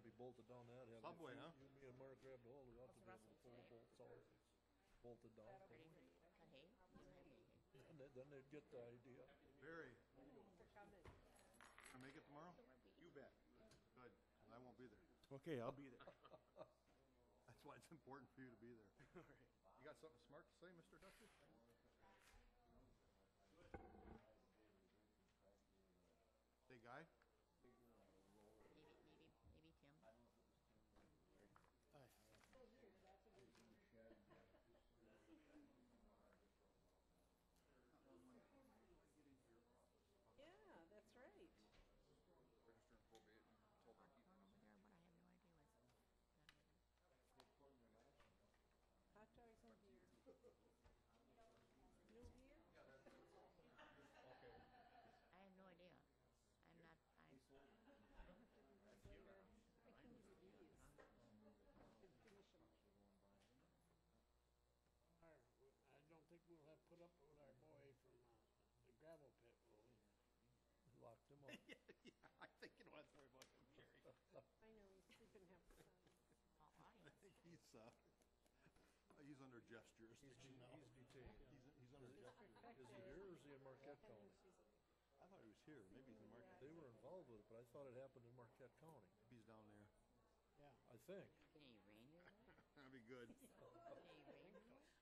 be bolted down that heavy. Subway, If huh? You, me and Mark grabbed hold, we ought to be able to pull the bolts out. Bolted down. Ready for cut hay? You don't have any hay. And then they'd get the idea. Very. For coming. Can I make it tomorrow? You bet. Good. 'Cause I won't be there. Okay, I'll be there. That's why it's important for you to be there. All right. You got something smart to say, Mr. Dusty? Hey, Guy? Maybe Tim. Yeah, that's right. Register and probate and told her keep. One over there, but I have no idea what's. Hot dogs and beer. No beer? I have no idea. I'm not. I can do these. And finish them. I don't think we'll have put up with our boy from the gravel pit, will we? Locked him up. Yeah, I think you know what story about him, Gary. I know, he's sleeping half the time. I think he's under Jeff's jurisdiction now. He's detained. He's under Jeff's jurisdiction. Is he here or is he in Marquette County? I thought he was here. Maybe he's in Marquette. They were involved with it, but I thought it happened in Marquette County. Maybe he's down there. Yeah. I think. Can you rain here? That'd be good. Can you rain here?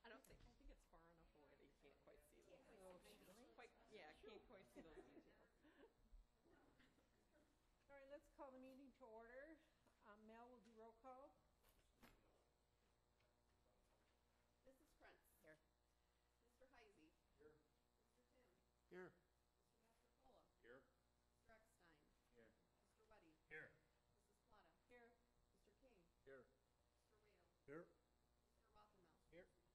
I think it's far enough away that you can't quite see them. Oh, really? Can't quite see those details. All right, let's call the meeting to order. Mel will do roll call. Mrs. Krentz. Here. Mr. Heisey. Here. Mr. Tim. Here. Mr. Mastrocola. Here. Mr. Eckstein. Here. Mr. Weddy. Here. Mrs. Plata. Here. Mr. King. Here. Mr. Whale. Here. Mr. Rothermel. Here. Martin Kirschner.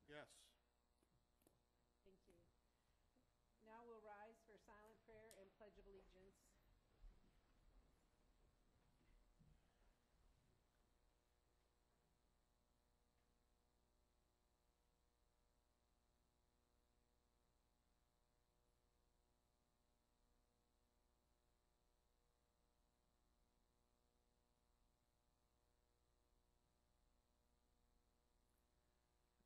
Yes. Thank you. Now we'll rise for silent prayer and pledge of allegiance.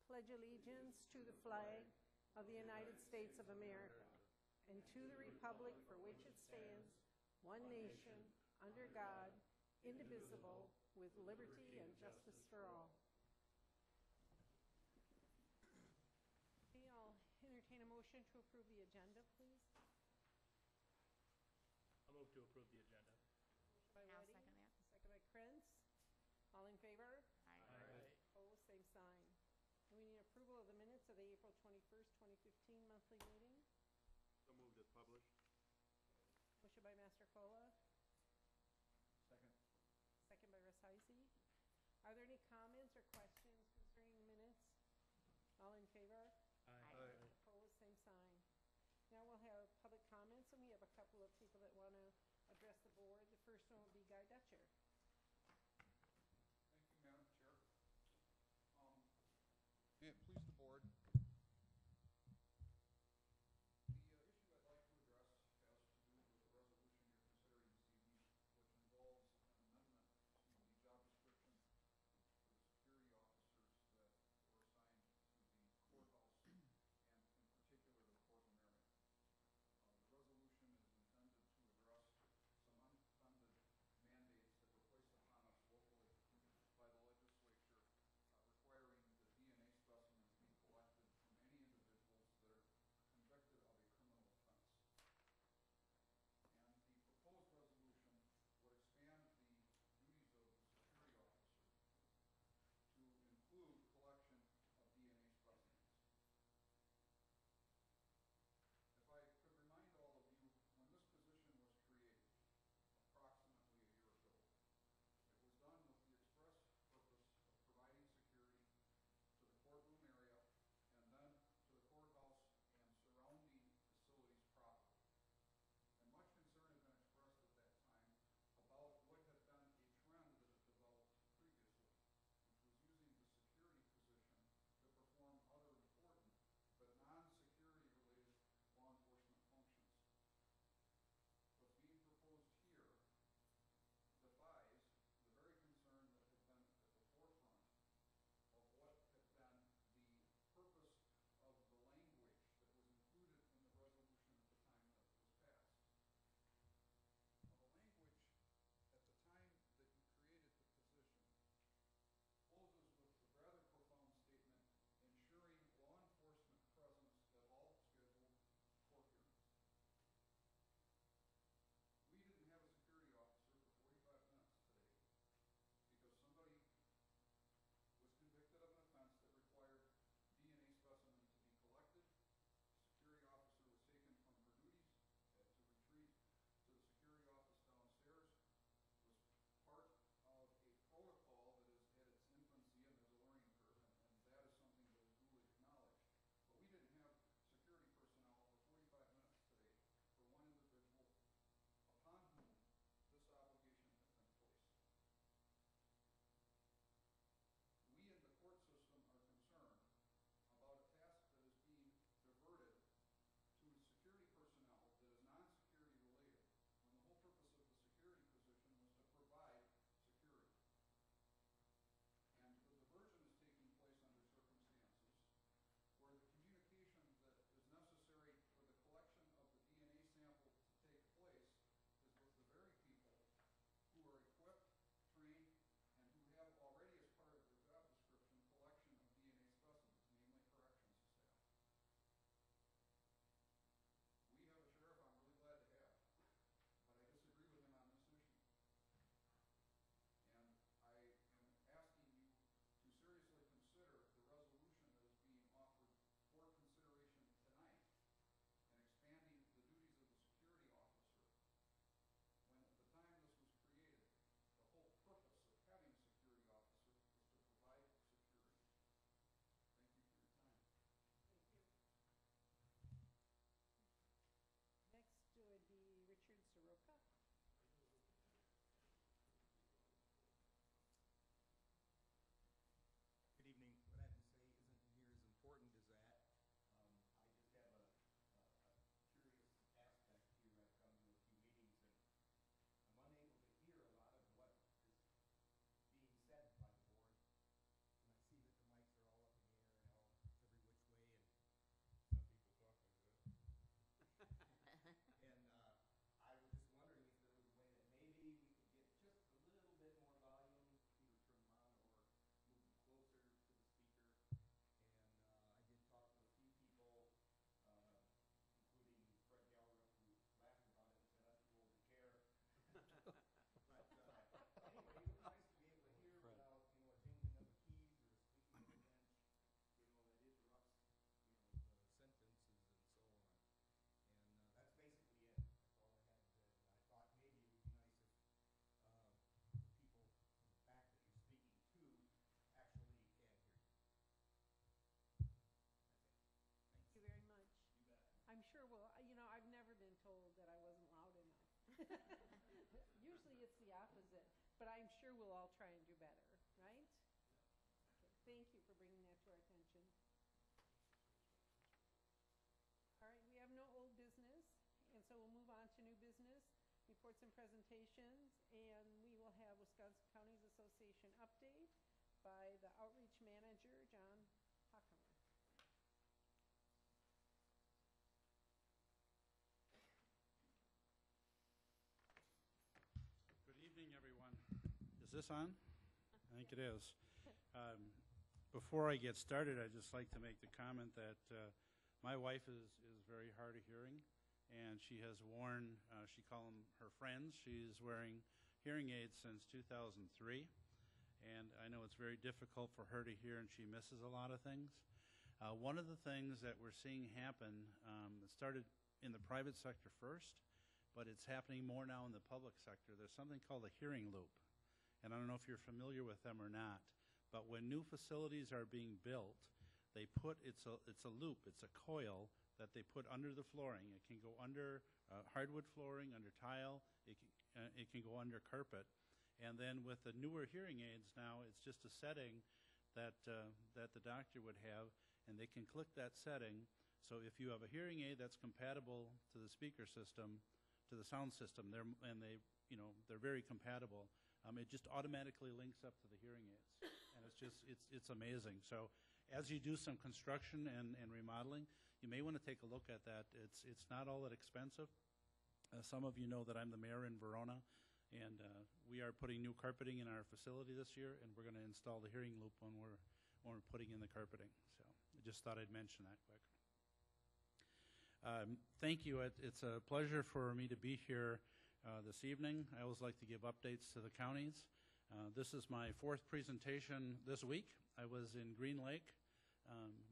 Pledge allegiance to the flag of the United States of America and to the republic for which it stands, one nation, under God, indivisible, with liberty and justice for all. Okay, I'll entertain a motion to approve the agenda, please. I'll move to approve the agenda. By I'll Reddy, second that. second by Krentz. All in favor? Aye. Opposed, same sign. And we need approval of the minutes of the April 21st, 2015 monthly meeting. So moved as published. Motion by Mastrocola, Second. second by Russ Heisey. Are there any comments or questions concerning the minutes? All in favor? Aye. Opposed, same sign. Now we'll have public comments, and we have a couple of people that want to address the board. The first one will be Guy Dutcher. Thank you, Madam Chair. May it please the board. The issue I'd like to address has to do with the resolution you're considering this evening, which involves an amendment to the job description for the security officers that were assigned to the courthouse and in particular to the Court of Merrimack. The resolution is intended to address some unfunded mandates Usually it's the opposite, but I'm sure we'll all try and do better, right? Okay, thank you for bringing that to our attention. All right, we have no old business, and so we'll move on to new business, reports and presentations, and we will have Wisconsin Counties Association update by the Outreach Manager, John Hockenler. Good evening, everyone. Is this on? I think it is. Before I get started, I'd just like to make the comment that my wife is very hard of hearing, and she has worn, she calls them her friends. She's wearing hearing aids since 2003, and I know it's very difficult for her to hear, and she misses a lot of things. One of the things that we're seeing happen, it started in the private sector first, but it's happening more now in the public sector. There's something called a hearing loop, and I don't know if you're familiar with them or not, but when new facilities are being built, they put, it's a loop, it's a coil that they put under the flooring. It can go under hardwood flooring, under tile, it can go under carpet. And then with the newer hearing aids now, it's just a setting that the doctor would have, and they can click that setting. So if you have a hearing aid that's compatible to the speaker system, to the sound system, they're very compatible. It just automatically links up to the hearing aids, and it's amazing. So as you do some construction and remodeling, you may want to take a look at that. It's not all that expensive. Some of you know that I'm the mayor in Verona, and we are putting new carpeting in our facility this year, and we're going to install the hearing loop when we're putting in the carpeting. So I just thought I'd mention that quick. Thank you. It's a pleasure for me to be here this evening. I always like to give updates to the counties. This is my fourth presentation this week. I was in Green Lake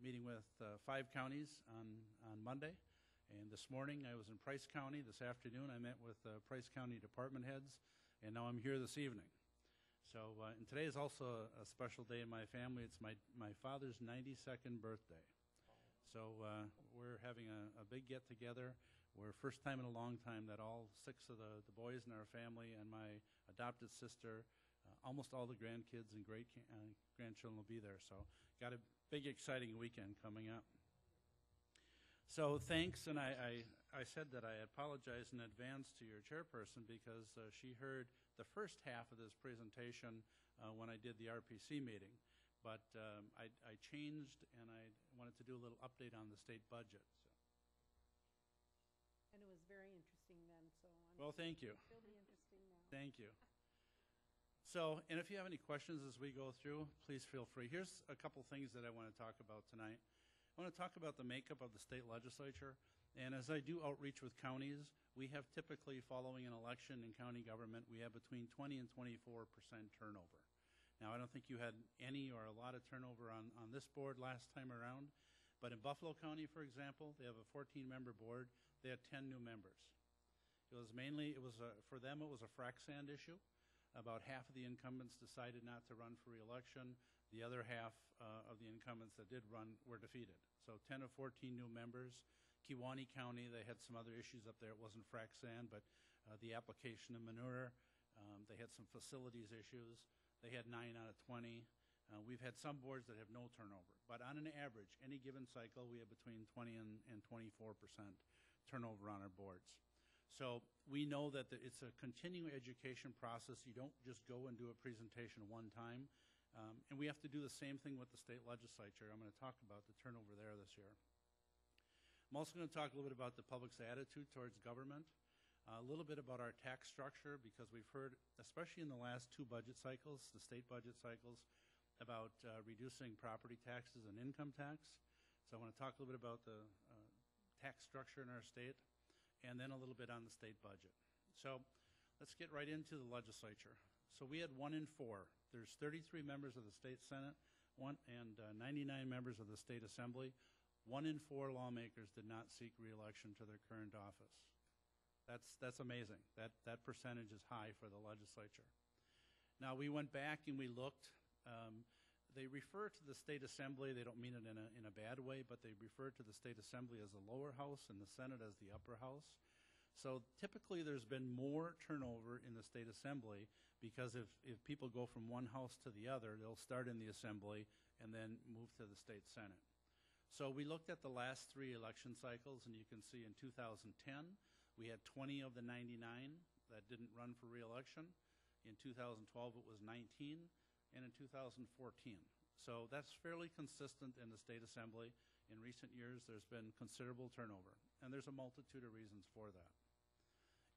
meeting with 5 counties on Monday, and this morning I was in Price County. This afternoon I met with Price County department heads, and now I'm here this evening. So and today is also a special day in my family. It's my father's 92nd birthday. So we're having a big get-together. We're first time in a long time that all 6 of the boys in our family and my adopted sister, almost all the grandkids and grandchildren will be there. So got a big, exciting weekend coming up. So thanks, and I said that I apologize in advance to your chairperson because she heard the first half of this presentation when I did the RPC meeting. But I changed, and I wanted to do a little update on the state budget. And it was very interesting then, so Well, thank you. it'll be interesting now. Thank you. So, and if you have any questions as we go through, please feel free. Here's a couple things that I want to talk about tonight. I want to talk about the makeup of the state legislature. And as I do outreach with counties, we have typically, following an election in county government, we have between 20 and 24% turnover. Now, I don't think you had any or a lot of turnover on this board last time around, but in Buffalo County, for example, they have a 14-member board. They had 10 new members. For them, it was a frac sand issue. About half of the incumbents decided not to run for re-election. The other half of the incumbents that did run were defeated. So 10 of 14 new members. Kewaunee County, they had some other issues up there. It wasn't frac sand, but the application of manure. They had some facilities issues. They had 9 out of 20. We've had some boards that have no turnover. But on an average, any given cycle, we have between 20 and 24% turnover on our boards. So we know that it's a continuing education process. You don't just go and do a presentation one time. And we have to do the same thing with the state legislature. I'm going to talk about the turnover there this year. I'm also going to talk a little bit about the public's attitude towards government. A little bit about our tax structure, because we've heard, especially in the last 2 budget cycles, the state budget cycles, about reducing property taxes and income tax. So I want to talk a little bit about the tax structure in our state, and then a little bit on the state budget. So let's get right into the legislature. So we had 1 in 4. There's 33 members of the state Senate, and 99 members of the state assembly. 1 in 4 lawmakers did not seek re-election to their current office. That's amazing. That percentage is high for the legislature. Now, we went back and we looked. They refer to the state assembly. They don't mean it in a bad way, but they refer to the state assembly as the lower house and the Senate as the upper house. So typically, there's been more turnover in the state assembly because if people go from one house to the other, they'll start in the assembly and then move to the state senate. So we looked at the last 3 election cycles, and you can see in 2010, we had 20 of the 99 that didn't run for re-election. In 2012, it was 19, and in 2014. So that's fairly consistent in the state assembly. In recent years, there's been considerable turnover, and there's a multitude of reasons for that.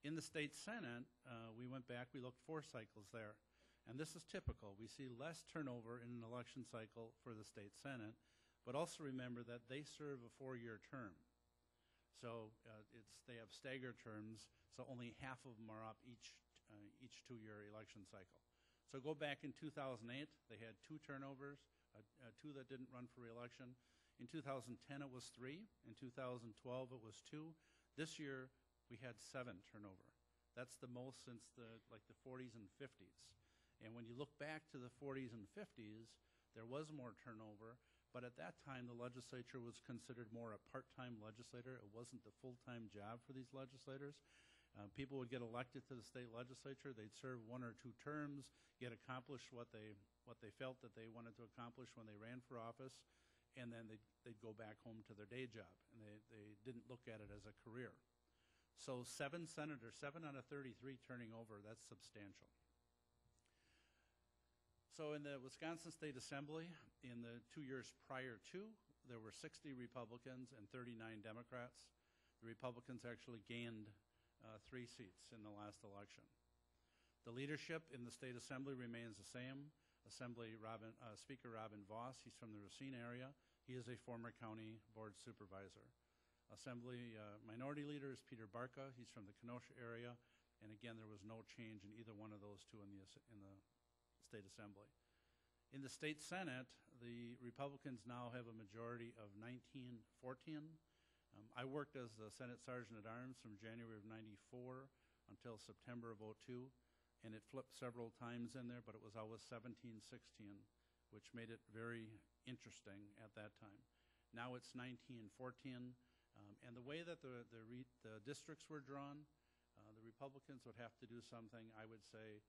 In the state senate, we went back, we looked 4 cycles there, and this is typical. We see less turnover in an election cycle for the state senate, but also remember that they serve a 4-year term. So they have staggered terms, so only half of them are up each 2-year election cycle. So go back in 2008, they had 2 turnovers, 2 that didn't run for re-election. In 2010, it was 3. In 2012, it was 2. This year, we had 7 turnover. That's the most since the 40s and 50s. And when you look back to the 40s and 50s, there was more turnover, but at that time, the legislature was considered more a part-time legislator. It wasn't the full-time job for these legislators. People would get elected to the state legislature. They'd serve 1 or 2 terms, get accomplished what they felt that they wanted to accomplish when they ran for office, and then they'd go back home to their day job, and they didn't look at it as a career. So 7 senators, 7 out of 33 turning over, that's substantial. So in the Wisconsin State Assembly, in the 2 years prior to, there were 60 Republicans and 39 Democrats. The Republicans actually gained 3 seats in the last election. The leadership in the state assembly remains the same. Speaker Robin Voss, he's from the Racine area. He is a former county board supervisor. Assembly minority leader is Peter Barca. He's from the Kenosha area. And again, there was no change in either one of those 2 in the state assembly. In the state senate, the Republicans now have a majority of 19-14. I worked as the Senate Sergeant at Arms from January of '94 until September of '02, and it flipped several times in there, but it was always 17-16, which made it very interesting at that time. Now it's 19-14, and the way that the districts were drawn, the Republicans would have to do something, I would say,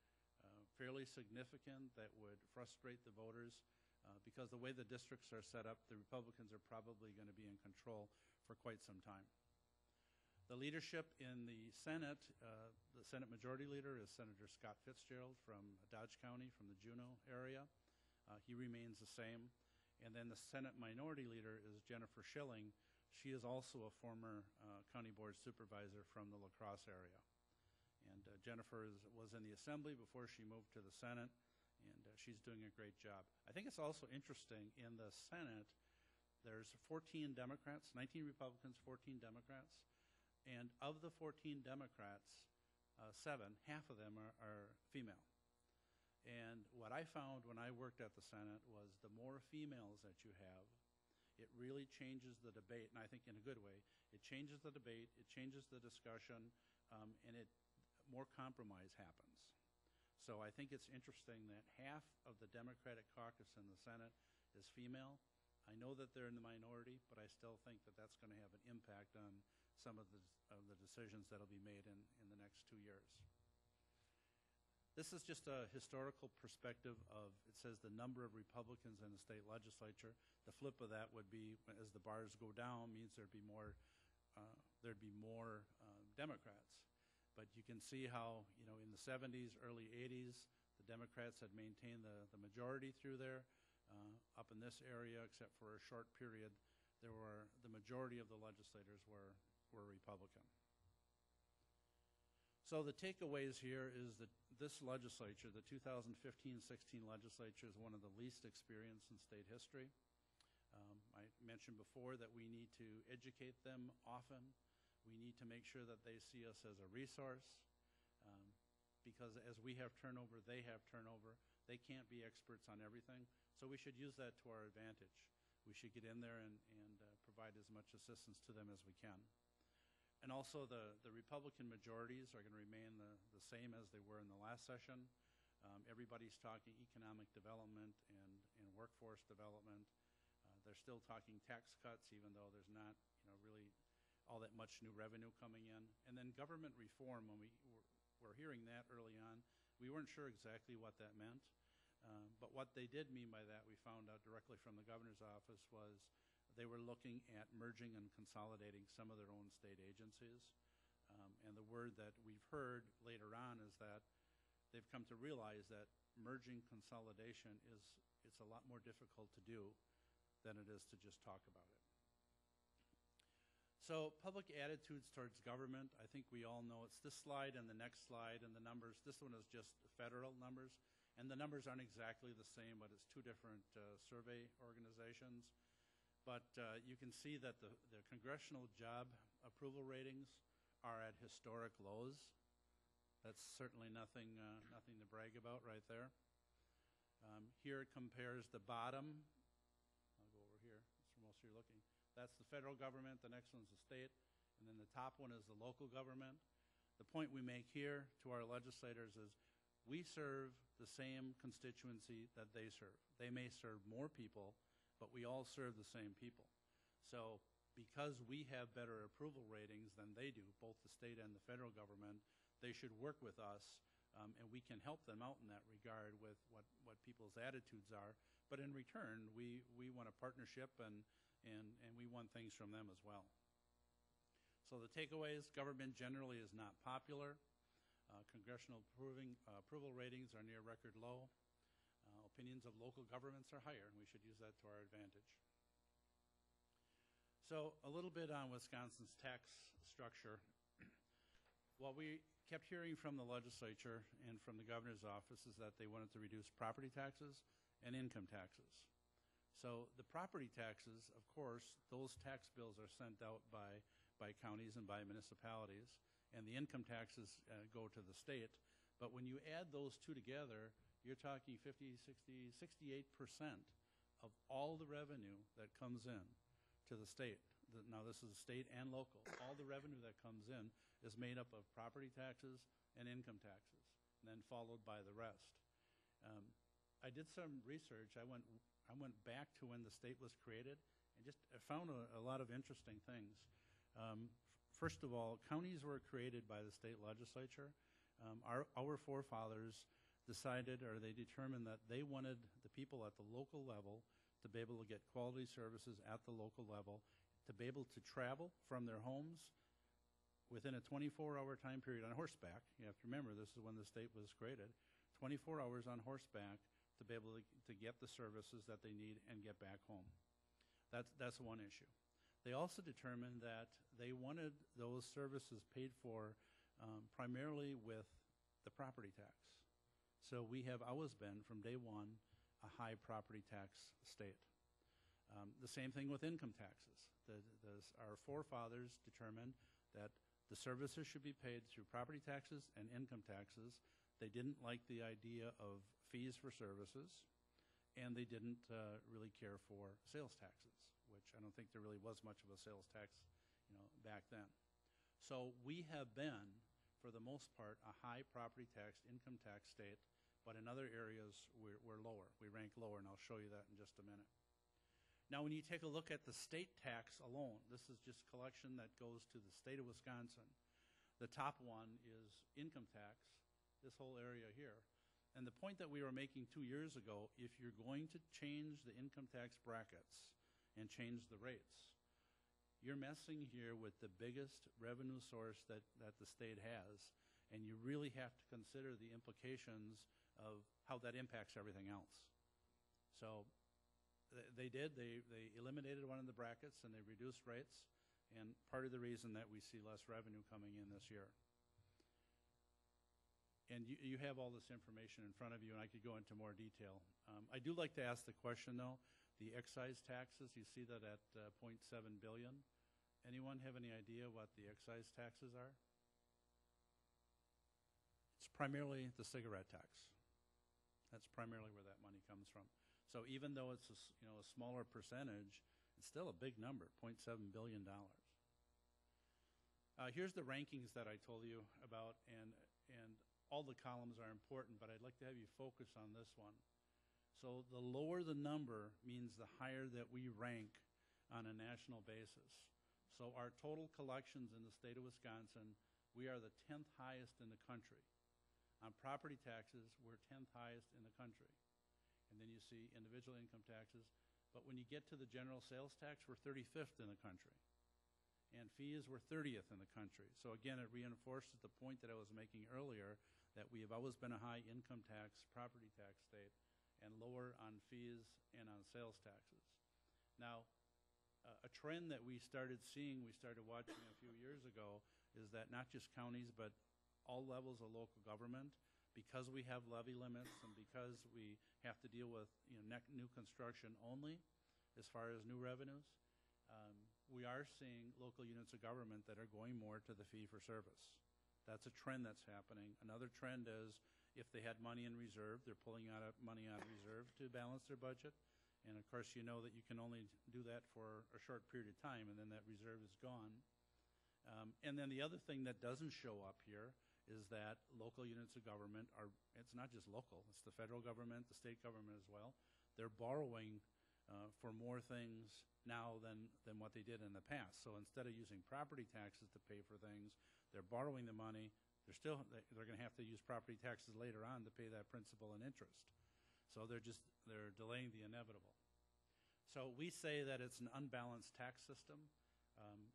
fairly significant that would frustrate the voters because the way the districts are set up, the Republicans are probably going to be in control for quite some time. The leadership in the Senate Majority Leader is Senator Scott Fitzgerald from Dodge County, from the Juneau area. He remains the same. And then the Senate Minority Leader is Jennifer Schilling. She is also a former county board supervisor from the La Crosse area. And Jennifer was in the assembly before she moved to the Senate, and she's doing a great job. I think it's also interesting, in the Senate, there's 14 Democrats, 19 Republicans, 14 Democrats, and of the 14 Democrats, 7, half of them are female. And what I found when I worked at the Senate was the more females that you have, it really changes the debate, and I think in a good way. It changes the debate, it changes the discussion, and more compromise happens. So I think it's interesting that half of the Democratic caucus in the Senate is female. I know that they're in the minority, but I still think that that's going to have an impact on some of the decisions that will be made in the next 2 years. This is just a historical perspective of, it says the number of Republicans in the state legislature. The flip of that would be, as the bars go down, means there'd be more Democrats. But you can see how, in the 70s, early 80s, the Democrats had maintained the majority through there. Up in this area, except for a short period, the majority of the legislators were Republican. So the takeaways here is that this legislature, the 2015-16 legislature, is one of the least experienced in state history. I mentioned before that we need to educate them often. We need to make sure that they see us as a resource, because as we have turnover, they have turnover. They can't be experts on everything, so we should use that to our advantage. We should get in there and provide as much assistance to them as we can. And also the Republican majorities are going to remain the same as they were in the last session. Everybody's talking economic development and workforce development. They're still talking tax cuts, even though there's not really all that much new revenue coming in. And then government reform, when we were hearing that early on, we weren't sure exactly what that meant. But what they did mean by that, we found out directly from the governor's office, was they were looking at merging and consolidating some of their own state agencies. And the word that we've heard later on is that they've come to realize that merging consolidation it's a lot more difficult to do than it is to just talk about it. So public attitudes towards government, I think we all know it's this slide and the next slide and the numbers. This one is just federal numbers, and the numbers aren't exactly the same, but it's two different survey organizations. But you can see that the congressional job approval ratings are at historic lows. That's certainly nothing to brag about right there. Here it compares the bottom. I'll go over here. That's where most of you are looking. That's the federal government. The next one's the state. And then the top one is the local government. The point we make here to our legislators is we serve the same constituency that they serve. They may serve more people, but we all serve the same people. So because we have better approval ratings than they do, both the state and the federal government, they should work with us, and we can help them out in that regard with what people's attitudes are. But in return, we want a partnership, and we want things from them as well. So the takeaways: government generally is not popular. Congressional approval ratings are near record low. Opinions of local governments are higher, and we should use that to our advantage. So a little bit on Wisconsin's tax structure. What we kept hearing from the legislature and from the governor's office is that they wanted to reduce property taxes and income taxes. So the property taxes, of course, those tax bills are sent out by counties and by municipalities, and the income taxes go to the state. But when you add those two together, you're talking 50, 60, 68% of all the revenue that comes in to the state. Now this is state and local. All the revenue that comes in is made up of property taxes and income taxes, and then followed by the rest. I did some research. I went back to when the state was created, and I found a lot of interesting things. First of all, counties were created by the state legislature. Our forefathers decided, or they determined, that they wanted the people at the local level to be able to get quality services at the local level, to be able to travel from their homes within a 24-hour time period on horseback. You have to remember, this is when the state was created. 24 hours on horseback to be able to get the services that they need and get back home. That's one issue. They also determined that they wanted those services paid for primarily with the property tax. So we have always been, from day one, a high property tax state. The same thing with income taxes. Our forefathers determined that the services should be paid through property taxes and income taxes. They didn't like the idea of fees for services, and they didn't really care for sales taxes, which I don't think there really was much of a sales tax, back then. So we have been, for the most part, a high property tax, income tax state, but in other areas we're lower. We rank lower, and I'll show you that in just a minute. Now, when you take a look at the state tax alone, this is just collection that goes to the state of Wisconsin. The top one is income tax, this whole area here. And the point that we were making 2 years ago, if you're going to change the income tax brackets and change the rates, you're messing here with the biggest revenue source that the state has, and you really have to consider the implications of how that impacts everything else. So they eliminated one of the brackets and they reduced rates, and part of the reason that we see less revenue coming in this year. And you have all this information in front of you, and I could go into more detail. I do like to ask the question, though, the excise taxes, you see that at $0.7 billion. Anyone have any idea what the excise taxes are? It's primarily the cigarette tax. That's primarily where that money comes from. So even though it's a smaller percentage, it's still a big number, $0.7 billion. Here's the rankings that I told you about, and all the columns are important, but I'd like to have you focus on this one. So the lower the number means the higher that we rank on a national basis. So our total collections in the state of Wisconsin, we are the 10th highest in the country. On property taxes, we're 10th highest in the country. And then you see individual income taxes. But when you get to the general sales tax, we're 35th in the country. And fees, we're 30th in the country. So again, it reinforces the point that I was making earlier, that we have always been a high income tax, property tax state, and lower on fees and on sales taxes. Now, a trend that we started seeing, we started watching a few years ago, is that not just counties, but all levels of local government, because we have levy limits and because we have to deal with new construction only as far as new revenues, we are seeing local units of government that are going more to the fee-for-service. That's a trend that's happening. Another trend is if they had money in reserve, they're pulling money out of reserve to balance their budget. And of course, you know that you can only do that for a short period of time, and then that reserve is gone. And then the other thing that doesn't show up here is that local units of government are, it's not just local, it's the federal government, the state government as well. They're borrowing for more things now than what they did in the past. So instead of using property taxes to pay for things, they're borrowing the money. They're going to have to use property taxes later on to pay that principal and interest. So they're delaying the inevitable. So we say that it's an unbalanced tax system.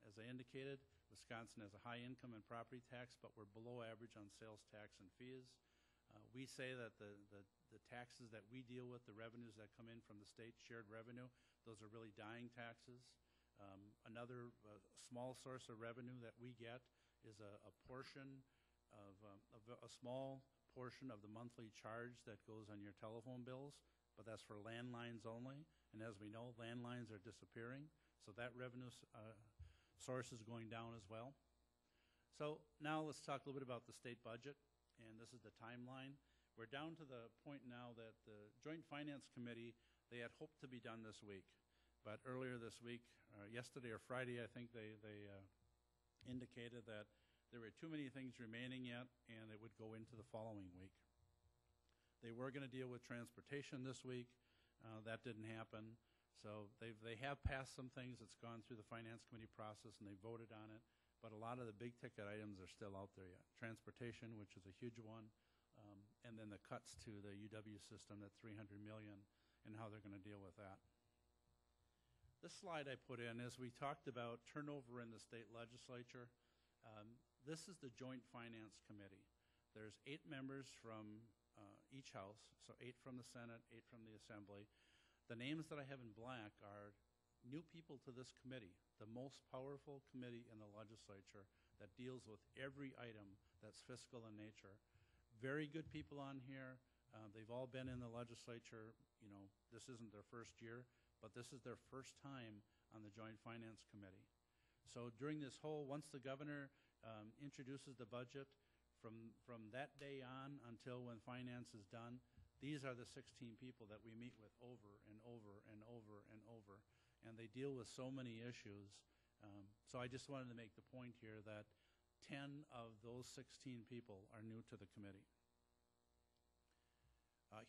As I indicated, Wisconsin has a high income and property tax, but we're below average on sales tax and fees. We say that the taxes that we deal with, the revenues that come in from the state shared revenue, those are really dying taxes. Another small source of revenue that we get is a portion of a small portion of the monthly charge that goes on your telephone bills, but that's for landlines only. And as we know, landlines are disappearing, so that revenue source is going down as well. So now let's talk a little bit about the state budget, and this is the timeline. We're down to the point now that the Joint Finance Committee, they had hoped to be done this week, but earlier this week, yesterday or Friday, I think they indicated that there were too many things remaining yet, and it would go into the following week. They were going to deal with transportation this week. That didn't happen. So they have passed some things. It's gone through the Finance Committee process, and they voted on it. But a lot of the big ticket items are still out there yet. Transportation, which is a huge one, and then the cuts to the UW system, that $300 million, and how they're going to deal with that. This slide I put in is we talked about turnover in the state legislature. This is the Joint Finance Committee. There's 8 members from each house, so 8 from the Senate, 8 from the Assembly. The names that I have in black are new people to this committee, the most powerful committee in the legislature that deals with every item that's fiscal in nature. Very good people on here. They've all been in the legislature. You know, this isn't their first year, but this is their first time on the Joint Finance Committee. So during this once the governor introduces the budget, from that day on until when finance is done, these are the 16 people that we meet with over and over and over and over, and they deal with so many issues. So I just wanted to make the point here that 10 of those 16 people are new to the committee.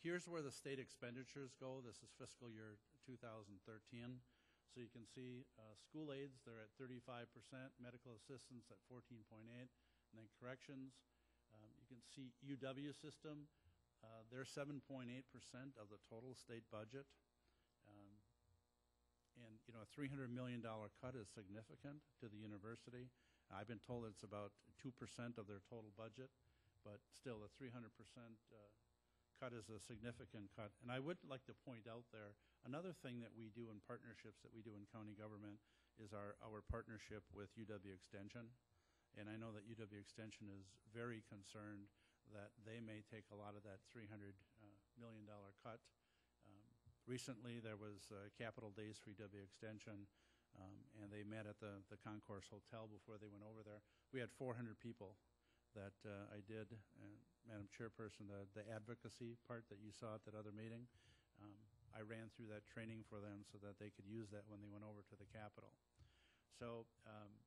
Here's where the state expenditures go. This is fiscal year 2013. So you can see school aids, they're at 35%, medical assistance at 14.8%, and then corrections. You can see UW system, they're 7.8% of the total state budget. And you know, a $300 million cut is significant to the university. I've been told it's about 2% of their total budget, but still a 300% cut is a significant cut. And I would like to point out there, another thing that we do in partnerships that we do in county government is our partnership with UW Extension. And I know that UW Extension is very concerned that they may take a lot of that $300 million cut. Recently, there was Capital Days for UW Extension, and they met at the Concourse Hotel before they went over there. We had 400 people that I did, Madam Chairperson, the advocacy part that you saw at that other meeting. I ran through that training for them so that they could use that when they went over to the Capitol. So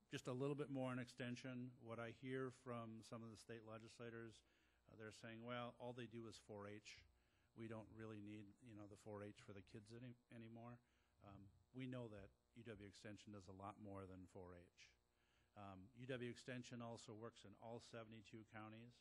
just a little bit more on extension. What I hear from some of the state legislators, they're saying, well, all they do is 4-H. We don't really need, you know, the 4-H for the kids anymore. We know that UW Extension does a lot more than 4-H. UW Extension also works in all 72 counties.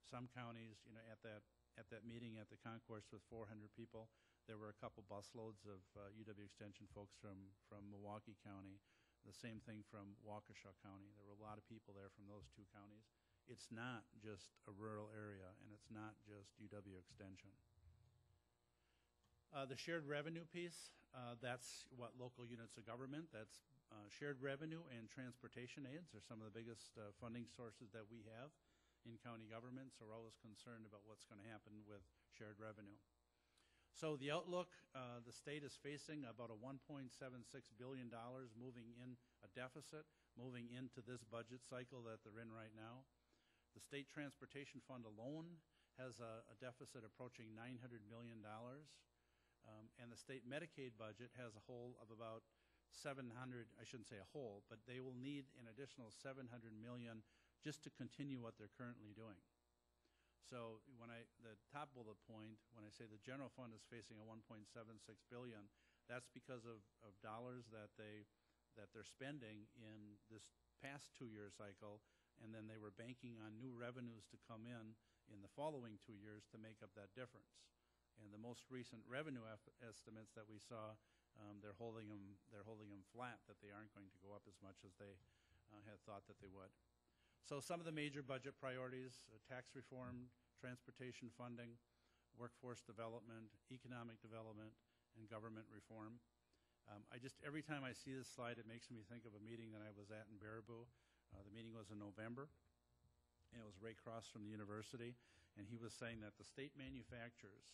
Some counties, at that meeting at the concourse with 400 people, there were a couple busloads of UW Extension folks from Milwaukee County. The same thing from Waukesha County. There were a lot of people there from those two counties. It's not just a rural area, and it's not just UW Extension. The shared revenue piece, that's what local units of government, that's shared revenue and transportation aids are some of the biggest funding sources that we have in county government, so we're always concerned about what's going to happen with shared revenue. So the outlook, the state is facing about a $1.76 billion moving in a deficit, moving into this budget cycle that they're in right now. The state transportation fund alone has a deficit approaching $900 million. And the state Medicaid budget has a hole of about 700, I shouldn't say a hole, but they will need an additional 700 million just to continue what they're currently doing. So the top bullet point, when I say the general fund is facing a 1.76 billion, that's because of dollars that they're spending in this past 2-year cycle, and then they were banking on new revenues to come in the following 2 years to make up that difference. And the most recent revenue estimates that we saw, they're holding them flat, that they aren't going to go up as much as they had thought that they would. So some of the major budget priorities, tax reform, transportation funding, workforce development, economic development, and government reform. Every time I see this slide, it makes me think of a meeting that I was at in Baraboo. The meeting was in November, and it was Ray Cross from the university, and he was saying that the state manufacturers,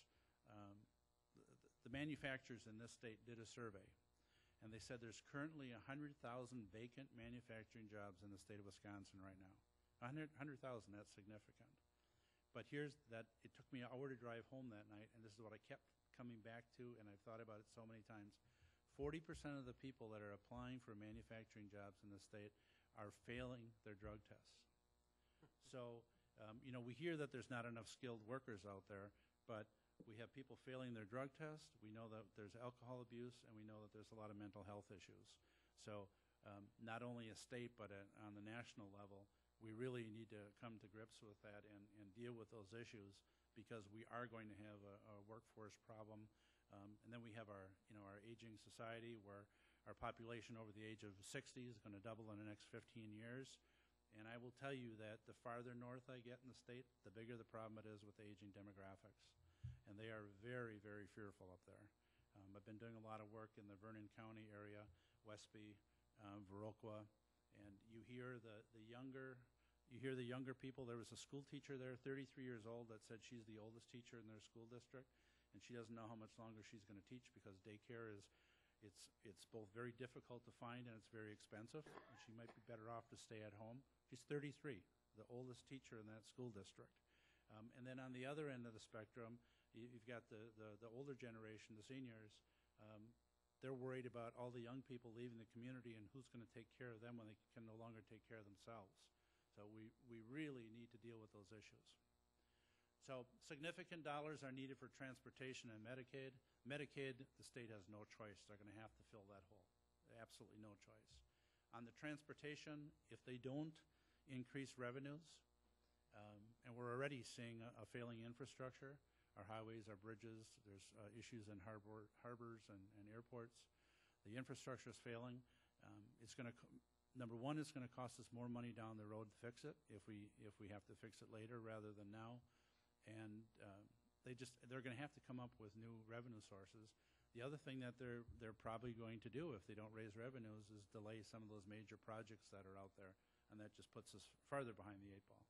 the manufacturers in this state did a survey, and they said there's currently 100,000 vacant manufacturing jobs in the state of Wisconsin right now. 100,000, that's significant. But it took me an hour to drive home that night, and this is what I kept coming back to, and I've thought about it so many times. 40% of the people that are applying for manufacturing jobs in the state are failing their drug tests. So, we hear that there's not enough skilled workers out there, but we have people failing their drug test. We know that there's alcohol abuse, and we know that there's a lot of mental health issues. So not only a state, but on the national level, we really need to come to grips with that and deal with those issues, because we are going to have a workforce problem. And then we have our aging society, where our population over the age of 60 is going to double in the next 15 years. And I will tell you that the farther north I get in the state, the bigger the problem it is with aging demographics. And they are very, very fearful up there. I've been doing a lot of work in the Vernon County area, Westby, Viroqua, and you hear the younger people. There was a school teacher there, 33 years old, that said she's the oldest teacher in their school district, and she doesn't know how much longer she's going to teach, because daycare it's both very difficult to find and it's very expensive, and she might be better off to stay at home. She's 33, the oldest teacher in that school district. And then on the other end of the spectrum, you've got the older generation, the seniors. They're worried about all the young people leaving the community and who's going to take care of them when they can no longer take care of themselves. So we really need to deal with those issues. So significant dollars are needed for transportation and Medicaid. Medicaid, the state has no choice. They're going to have to fill that hole. Absolutely no choice. On the transportation, if they don't increase revenues, and we're already seeing a failing infrastructure, our highways, our bridges, there's issues in harbors and airports. The infrastructure is failing. It's going to, number one, it's going to cost us more money down the road to fix it if we have to fix it later rather than now. And they're going to have to come up with new revenue sources. The other thing that they're probably going to do if they don't raise revenues is delay some of those major projects that are out there, and that just puts us farther behind the 8 ball.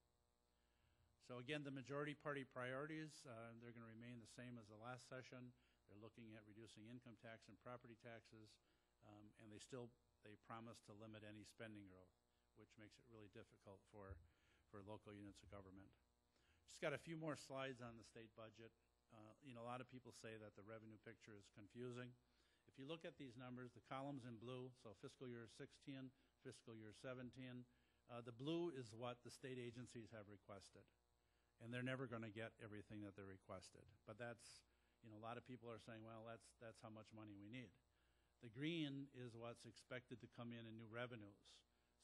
So again, the majority party priorities, they're going to remain the same as the last session. They're looking at reducing income tax and property taxes, and they promise to limit any spending growth, which makes it really difficult for local units of government. Just got a few more slides on the state budget. A lot of people say that the revenue picture is confusing. If you look at these numbers, the columns in blue, so fiscal year 16, fiscal year 17, the blue is what the state agencies have requested. And they're never going to get everything that they're requested. But that's, a lot of people are saying, well, that's how much money we need. The green is what's expected to come in new revenues.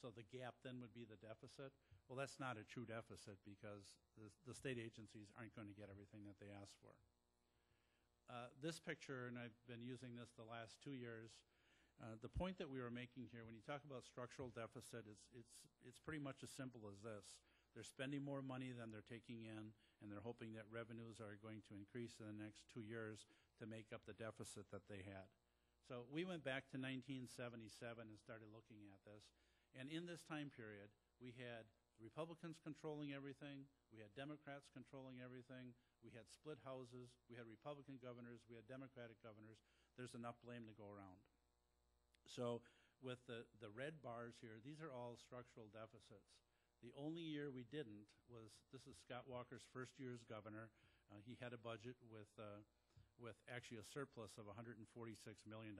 So the gap then would be the deficit. Well, that's not a true deficit because the state agencies aren't going to get everything that they ask for. This picture, and I've been using this the last 2 years, the point that we were making here, when you talk about structural deficit, it's pretty much as simple as this. They're spending more money than they're taking in, and they're hoping that revenues are going to increase in the next 2 years to make up the deficit that they had. So we went back to 1977 and started looking at this. And in this time period, we had Republicans controlling everything, we had Democrats controlling everything, we had split houses, we had Republican governors, we had Democratic governors. There's enough blame to go around. So with the red bars here, these are all structural deficits. The only year we didn't was, this is Scott Walker's first year as governor. He had a budget with actually a surplus of $146 million.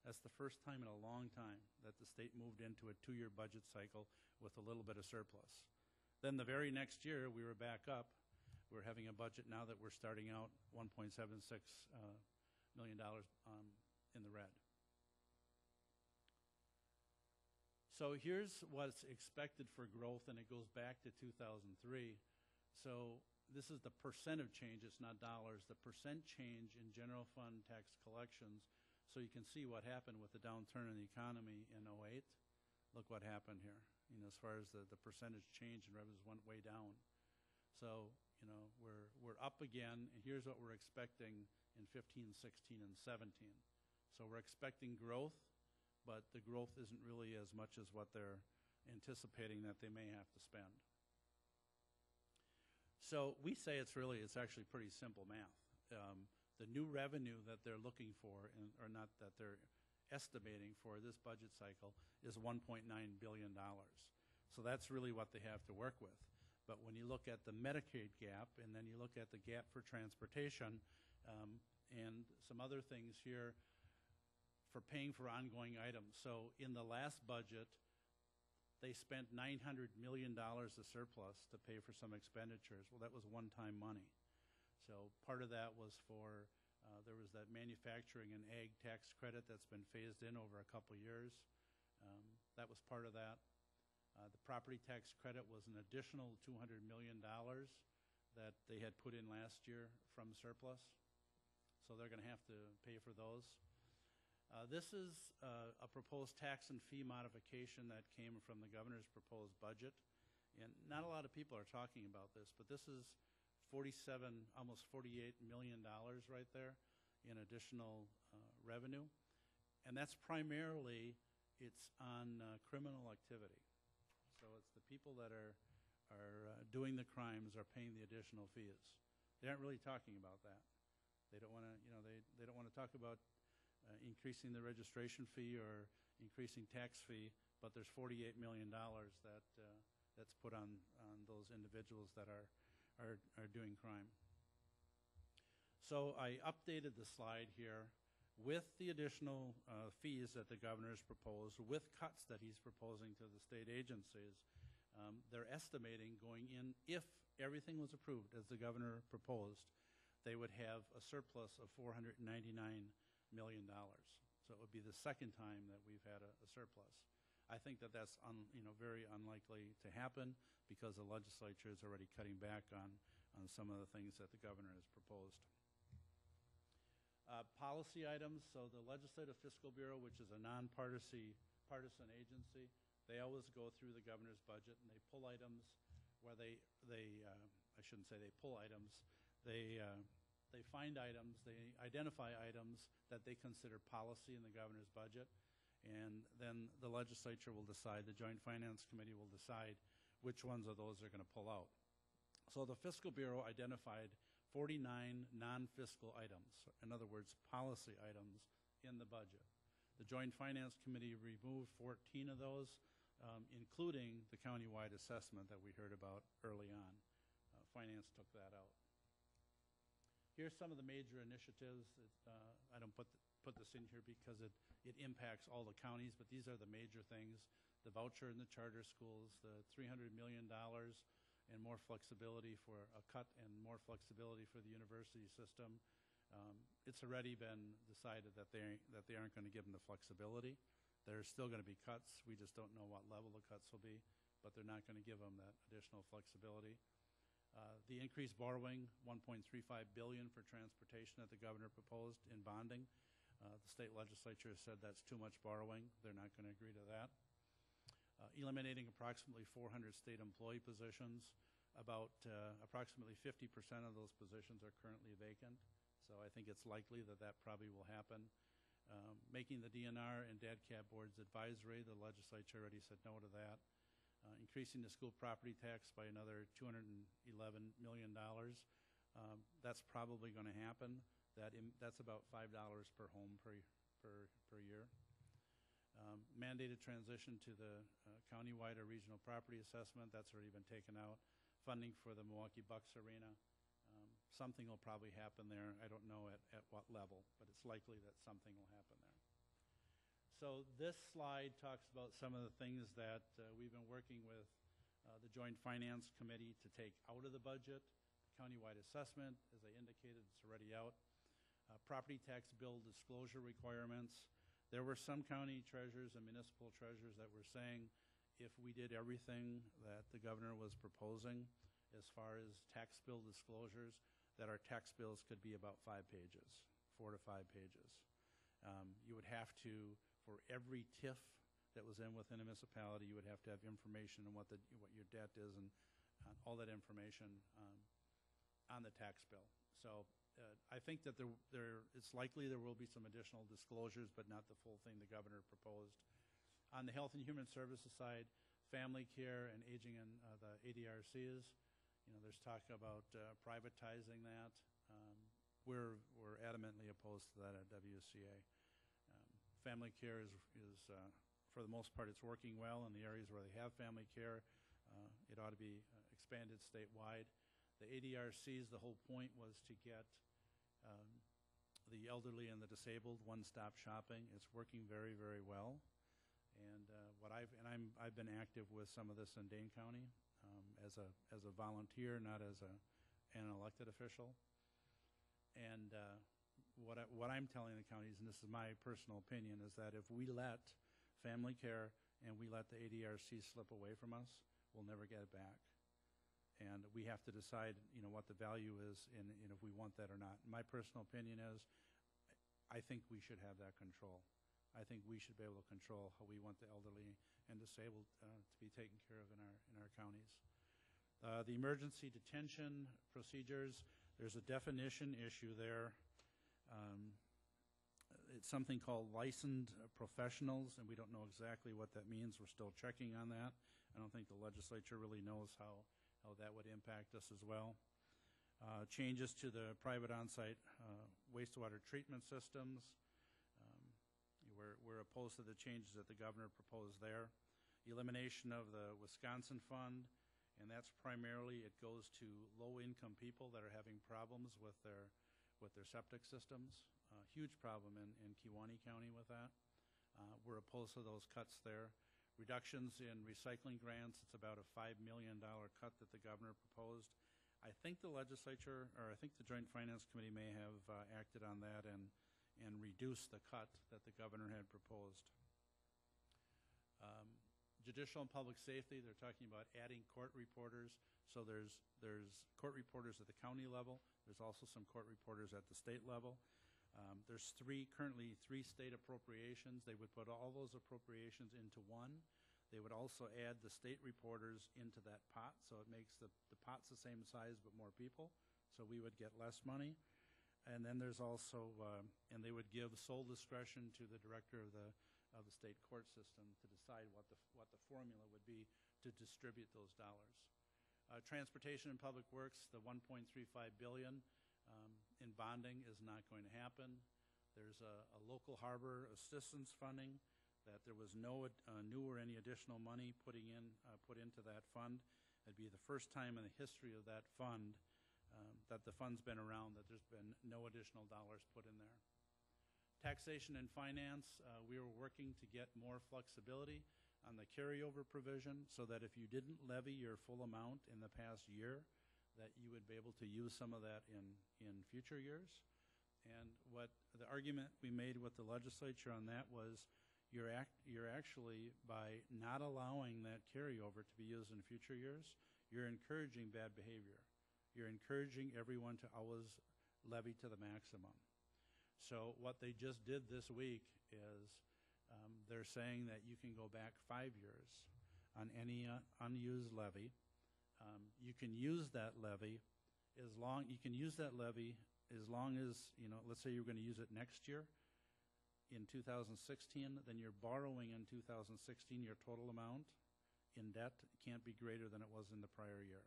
That's the first time in a long time that the state moved into a 2-year budget cycle with a little bit of surplus. Then the very next year, we were back up. We're having a budget now that we're starting out $1.76 million in the red. So here's what's expected for growth, and it goes back to 2003. So this is the percent of change, it's not dollars, the percent change in general fund tax collections. So you can see what happened with the downturn in the economy in 2008. Look what happened here. You know, as far as the percentage change in revenues went way down. So, you know, we're up again, and here's what we're expecting in 15, 16, and 17. So we're expecting growth, but the growth isn't really as much as what they're anticipating that they may have to spend. So we say it's actually pretty simple math. The new revenue that they're looking for, or not that they're estimating for this budget cycle, is $1.9 billion. So that's really what they have to work with. But when you look at the Medicaid gap, and then you look at the gap for transportation, and some other things here for paying for ongoing items. So in the last budget, they spent $900 million of surplus to pay for some expenditures. Well, that was one-time money. So part of that was for, there was that manufacturing and ag tax credit that's been phased in over a couple years. That was part of that. The property tax credit was an additional $200 million that they had put in last year from surplus. So they're going to have to pay for those. This is a proposed tax and fee modification that came from the governor's proposed budget. And not a lot of people are talking about this, but this is almost $48 million right there in additional revenue. And that's primarily, it's on criminal activity. So it's the people that are doing the crimes are paying the additional fees. They aren't really talking about that. They don't want to, you know, they don't want to talk about increasing the registration fee or increasing tax fee, but there's $48 million that's put on those individuals that are doing crime. So I updated the slide here with the additional fees that the governor's proposed, with cuts that he's proposing to the state agencies. They're estimating going in, if everything was approved as the governor proposed, they would have a surplus of $499 million. So it would be the second time that we've had a surplus. I think that that's very unlikely to happen because the legislature is already cutting back on some of the things that the governor has proposed. Policy items, so the Legislative Fiscal Bureau, which is a nonpartisan agency, they always go through the governor's budget and they pull items where I shouldn't say they pull items, they find items, they identify items that they consider policy in the governor's budget, and then the legislature will decide, the Joint Finance Committee will decide which ones of those they're going to pull out. So the Fiscal Bureau identified 49 non-fiscal items, in other words, policy items in the budget. The Joint Finance Committee removed 14 of those, including the countywide assessment that we heard about early on. Finance took that out. Here's some of the major initiatives. I don't put this in here because it impacts all the counties, but these are the major things. The voucher in the charter schools, the $300 million and more flexibility for a cut and more flexibility for the university system. It's already been decided that they aren't going to give them the flexibility. There's still going to be cuts. We just don't know what level the cuts will be, but they're not going to give them that additional flexibility. The increased borrowing, $1.35 billion for transportation that the governor proposed in bonding. The state legislature said that's too much borrowing. They're not going to agree to that. Eliminating approximately 400 state employee positions. About approximately 50% of those positions are currently vacant. So I think it's likely that that probably will happen. Making the DNR and DADCAP boards advisory, the legislature already said no to that. Increasing the school property tax by another $211 million. That's probably going to happen. That's about $5 per home per year. Mandated transition to the countywide or regional property assessment. That's already been taken out. Funding for the Milwaukee Bucks Arena. Something will probably happen there. I don't know at what level, but it's likely that something will happen there. So this slide talks about some of the things that we've been working with the Joint Finance Committee to take out of the budget. Countywide assessment, as I indicated, it's already out. Property tax bill disclosure requirements. There were some county treasurers and municipal treasurers that were saying if we did everything that the governor was proposing as far as tax bill disclosures, that our tax bills could be about 5 pages, 4 to 5 pages. You would have to, for every TIF that was within a municipality, you would have to have information on what your debt is and all that information on the tax bill. So I think that it's likely there will be some additional disclosures, but not the full thing the governor proposed. On the Health and Human Services side, family care and aging in the ADRCs, there's talk about privatizing that. We're adamantly opposed to that at WCA. Family care is for the most part, it's working well in the areas where they have family care. It ought to be expanded statewide. The ADRCs, the whole point was to get the elderly and the disabled one-stop shopping. It's working very, very well. And I've been active with some of this in Dane County as a volunteer, not as an elected official. And what I'm telling the counties, and this is my personal opinion, is that if we let family care and we let the ADRC slip away from us, we'll never get it back. And we have to decide, what the value is and if we want that or not. My personal opinion is I think we should have that control. I think we should be able to control how we want the elderly and disabled to be taken care of in our counties. The emergency detention procedures, there's a definition issue there. It's something called licensed professionals, and we don't know exactly what that means. We're still checking on that. I don't think the legislature really knows how that would impact us as well. Changes to the private on-site wastewater treatment systems. We're opposed to the changes that the governor proposed there. Elimination of the Wisconsin Fund, and that's primarily, it goes to low-income people that are having problems with their septic systems. Huge problem in Kewaunee County with that. We're opposed to those cuts there. Reductions in recycling grants, it's about a $5 million cut that the governor proposed. I think the legislature, or I think the Joint Finance Committee may have acted on that and reduced the cut that the governor had proposed. Judicial and public safety, they're talking about adding court reporters. So there's court reporters at the county level. There's also some court reporters at the state level. There's currently three state appropriations. They would put all those appropriations into one. They would also add the state reporters into that pot, so it makes the pot's the same size but more people, so we would get less money. And then there's also, and they would give sole discretion to the director of the state court system to decide what the formula would be to distribute those dollars. Transportation and Public Works, the $1.35 billion in bonding is not going to happen. There's a local harbor assistance funding that there was no new or any additional money put into that fund. It'd be the first time in the history of that fund that the fund's been around that there's been no additional dollars put in there. Taxation and finance, we were working to get more flexibility on the carryover provision so that if you didn't levy your full amount in the past year, that you would be able to use some of that in future years. And what the argument we made with the legislature on that was you're actually, by not allowing that carryover to be used in future years, you're encouraging bad behavior. You're encouraging everyone to always levy to the maximum. So what they just did this week is they're saying that you can go back 5 years on any unused levy. You can use that levy as long as, you know, let's say you're going to use it next year in 2016, then you're borrowing in 2016 your total amount in debt can't be greater than it was in the prior year.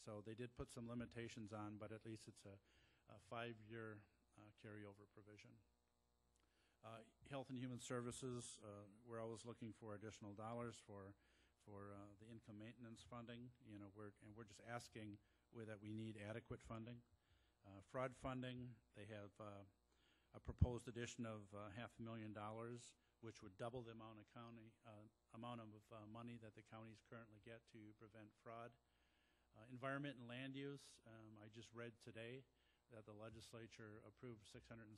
So they did put some limitations on, but at least it's a 5-year carryover provision. Health and Human Services, we're always looking for additional dollars for the income maintenance funding. You know, we're just asking that we need adequate funding. Fraud funding, they have a proposed addition of $500,000, which would double the amount of money that the counties currently get to prevent fraud. Environment and land use, I just read today that the legislature approved $675,000.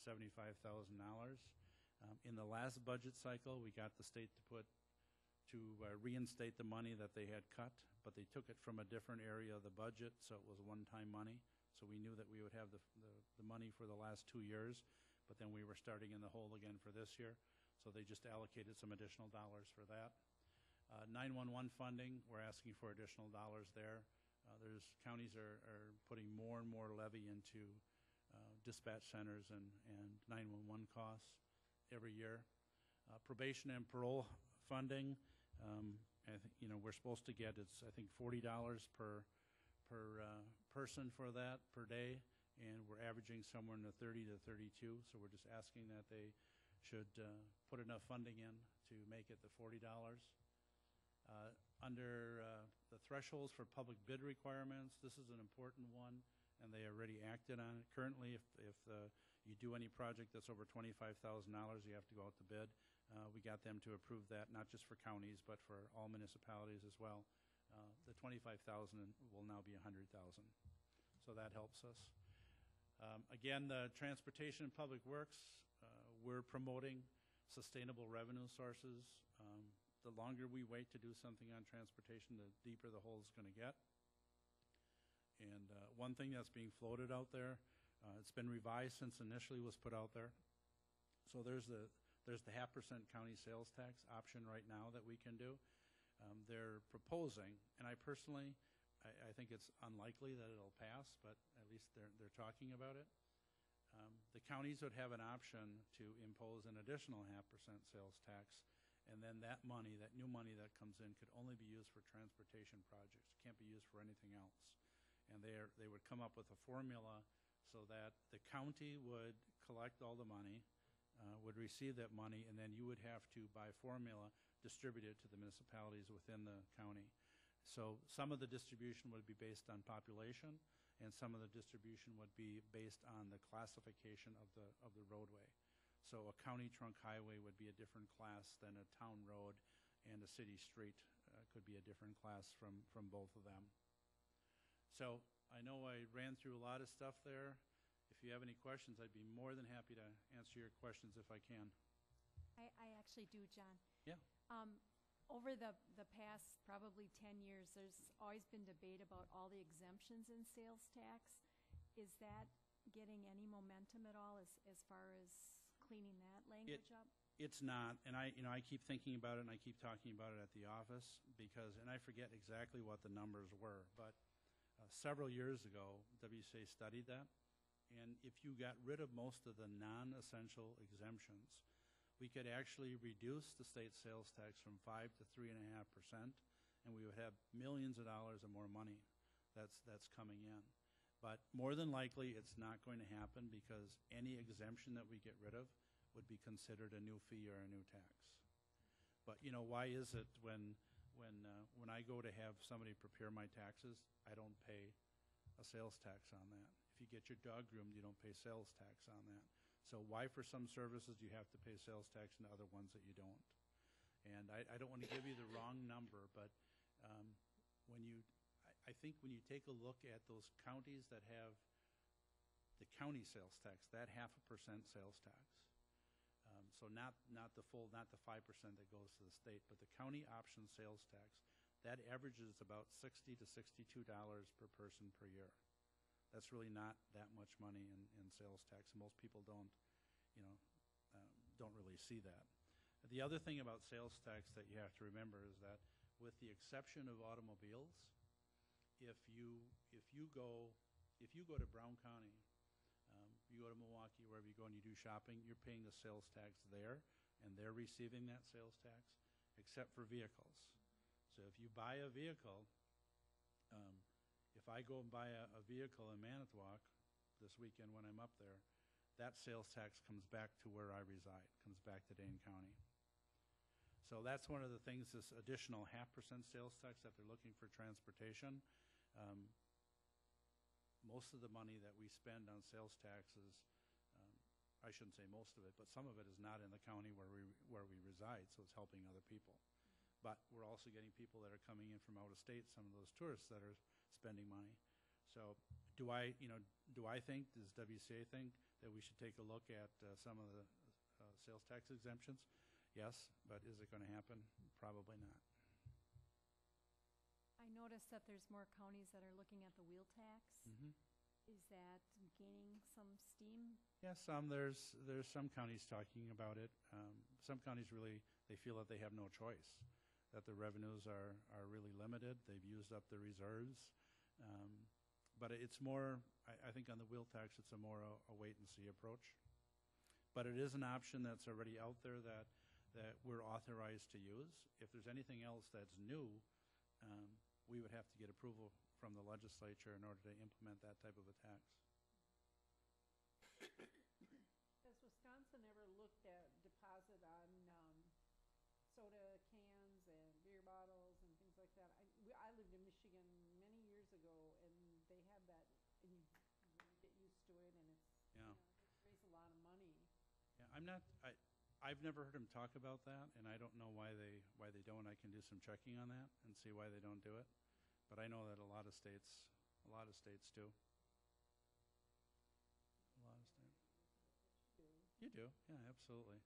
In the last budget cycle, we got the state to reinstate the money that they had cut, but they took it from a different area of the budget, so it was one-time money. So we knew that we would have the money for the last 2 years, but then we were starting in the hole again for this year. So they just allocated some additional dollars for that. 911 funding, we're asking for additional dollars there. There's counties are putting more and more levy into dispatch centers and 911 costs every year. Probation and parole funding, I think, you know, we're supposed to get, I think $40 per person for that per day, and we're averaging somewhere in the 30 to 32. So we're just asking that they should put enough funding in to make it the $40. Under the thresholds for public bid requirements, this is an important one, and they already acted on it. Currently, if you do any project that's over $25,000, you have to go out to bid. We got them to approve that, not just for counties, but for all municipalities as well. The $25,000 will now be $100,000, so that helps us. Again, the transportation and public works, we're promoting sustainable revenue sources. The longer we wait to do something on transportation, the deeper the hole is going to get. And one thing that's being floated out there, it's been revised since initially was put out there. So there's the 0.5% county sales tax option right now that we can do. They're proposing, and I personally, I think it's unlikely that it'll pass, but at least they're talking about it. The counties would have an option to impose an additional 0.5% sales tax, and then that money, that new money that comes in, could only be used for transportation projects. It can't be used for anything else. And they would come up with a formula so that the county would collect all the money, would receive that money, and then you would have to, by formula, distribute it to the municipalities within the county. So some of the distribution would be based on population, and some of the distribution would be based on the classification of the roadway. So a county trunk highway would be a different class than a town road, and a city street could be a different class from both of them. So I know I ran through a lot of stuff there. If you have any questions, I'd be more than happy to answer your questions if I can. I actually do, John. Yeah. Over the past probably 10 years, there's always been debate about all the exemptions in sales tax. Is that getting any momentum at all as far as cleaning that language up? It's not, and I keep thinking about it, and I keep talking about it at the office because, and I forget exactly what the numbers were, but several years ago, WCA studied that, and if you got rid of most of the non-essential exemptions, we could actually reduce the state sales tax from 5 to 3.5%, and we would have millions of dollars of more money that's coming in. But more than likely, it's not going to happen because any exemption that we get rid of would be considered a new fee or a new tax. But, you know, why is it when I go to have somebody prepare my taxes, I don't pay a sales tax on that? If you get your dog groomed, you don't pay sales tax on that. So why for some services you have to pay sales tax and other ones that you don't? And I don't want to give you the wrong number, but I think when you take a look at those counties that have the county sales tax, that 0.5% sales tax. So not the full, not the 5% that goes to the state, but the county option sales tax, that averages about $60 to $62 per person per year. That's really not that much money in sales tax. Most people don't really see that. The other thing about sales tax that you have to remember is that, with the exception of automobiles, if you go to Brown County, you go to Milwaukee, wherever you go and you do shopping, you're paying the sales tax there, and they're receiving that sales tax, except for vehicles. So if you buy a vehicle, if I go and buy a vehicle in Manitowoc this weekend when I'm up there, that sales tax comes back to where I reside, comes back to Dane County. So that's one of the things, this additional 0.5% sales tax that they're looking for transportation. Most of the money that we spend on sales taxes, I shouldn't say most of it, but some of it is not in the county where we reside, so it's helping other people. But we're also getting people that are coming in from out of state, some of those tourists that are spending money. So do I think, does WCA think that we should take a look at some of the sales tax exemptions? Yes, but is it going to happen? Probably not. I noticed that there's more counties that are looking at the wheel tax. Mm-hmm. Is that gaining some steam? Yeah, there's some counties talking about it. Some counties really, they feel that they have no choice, that the revenues are really limited. They've used up the reserves. But it's more, I think on the wheel tax, it's a more a wait-and-see approach. But it is an option that's already out there that we're authorized to use. If there's anything else that's new, we would have to get approval from the legislature in order to implement that type of a tax. Has Wisconsin ever looked at deposit on soda cans and beer bottles and things like that? I lived in Michigan many years ago, and they had that, and you get used to it, and it's it raised a lot of money. Yeah, I've never heard them talk about that, and I don't know why they don't. I can do some checking on that and see why they don't do it. But I know that a lot of states do. A lot of states. You do, yeah, absolutely.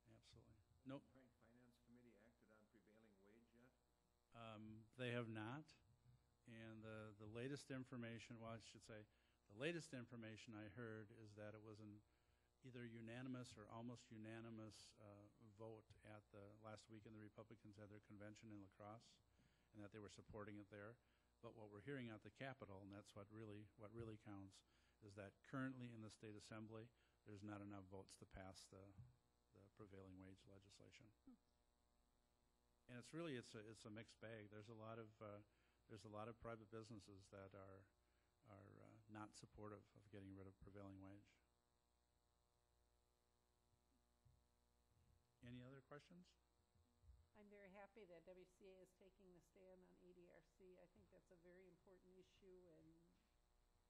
Absolutely. Nope. Finance Committee acted on prevailing wage yet? They have not. And the latest information, well, I should say, the latest information I heard is that it was an either unanimous or almost unanimous vote at the last weekend. The Republicans had their convention in La Crosse, and that they were supporting it there. But what we're hearing at the Capitol, and that's what really counts, is that currently in the state assembly, there's not enough votes to pass the prevailing wage legislation. And it's really it's a mixed bag. There's a lot of private businesses that are not supportive of getting rid of prevailing wage. Any other questions? I'm very happy that WCA is taking the stand on ADRC. I think that's a very important issue, and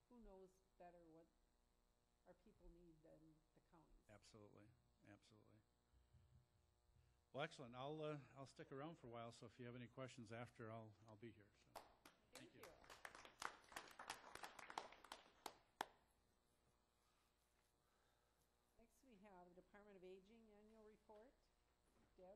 who knows better what our people need than the counties. Absolutely, absolutely. Well, excellent. I'll stick around for a while, so if you have any questions after, I'll be here. So, Thank you. Next, we have the Department of Aging Annual Report. Deb?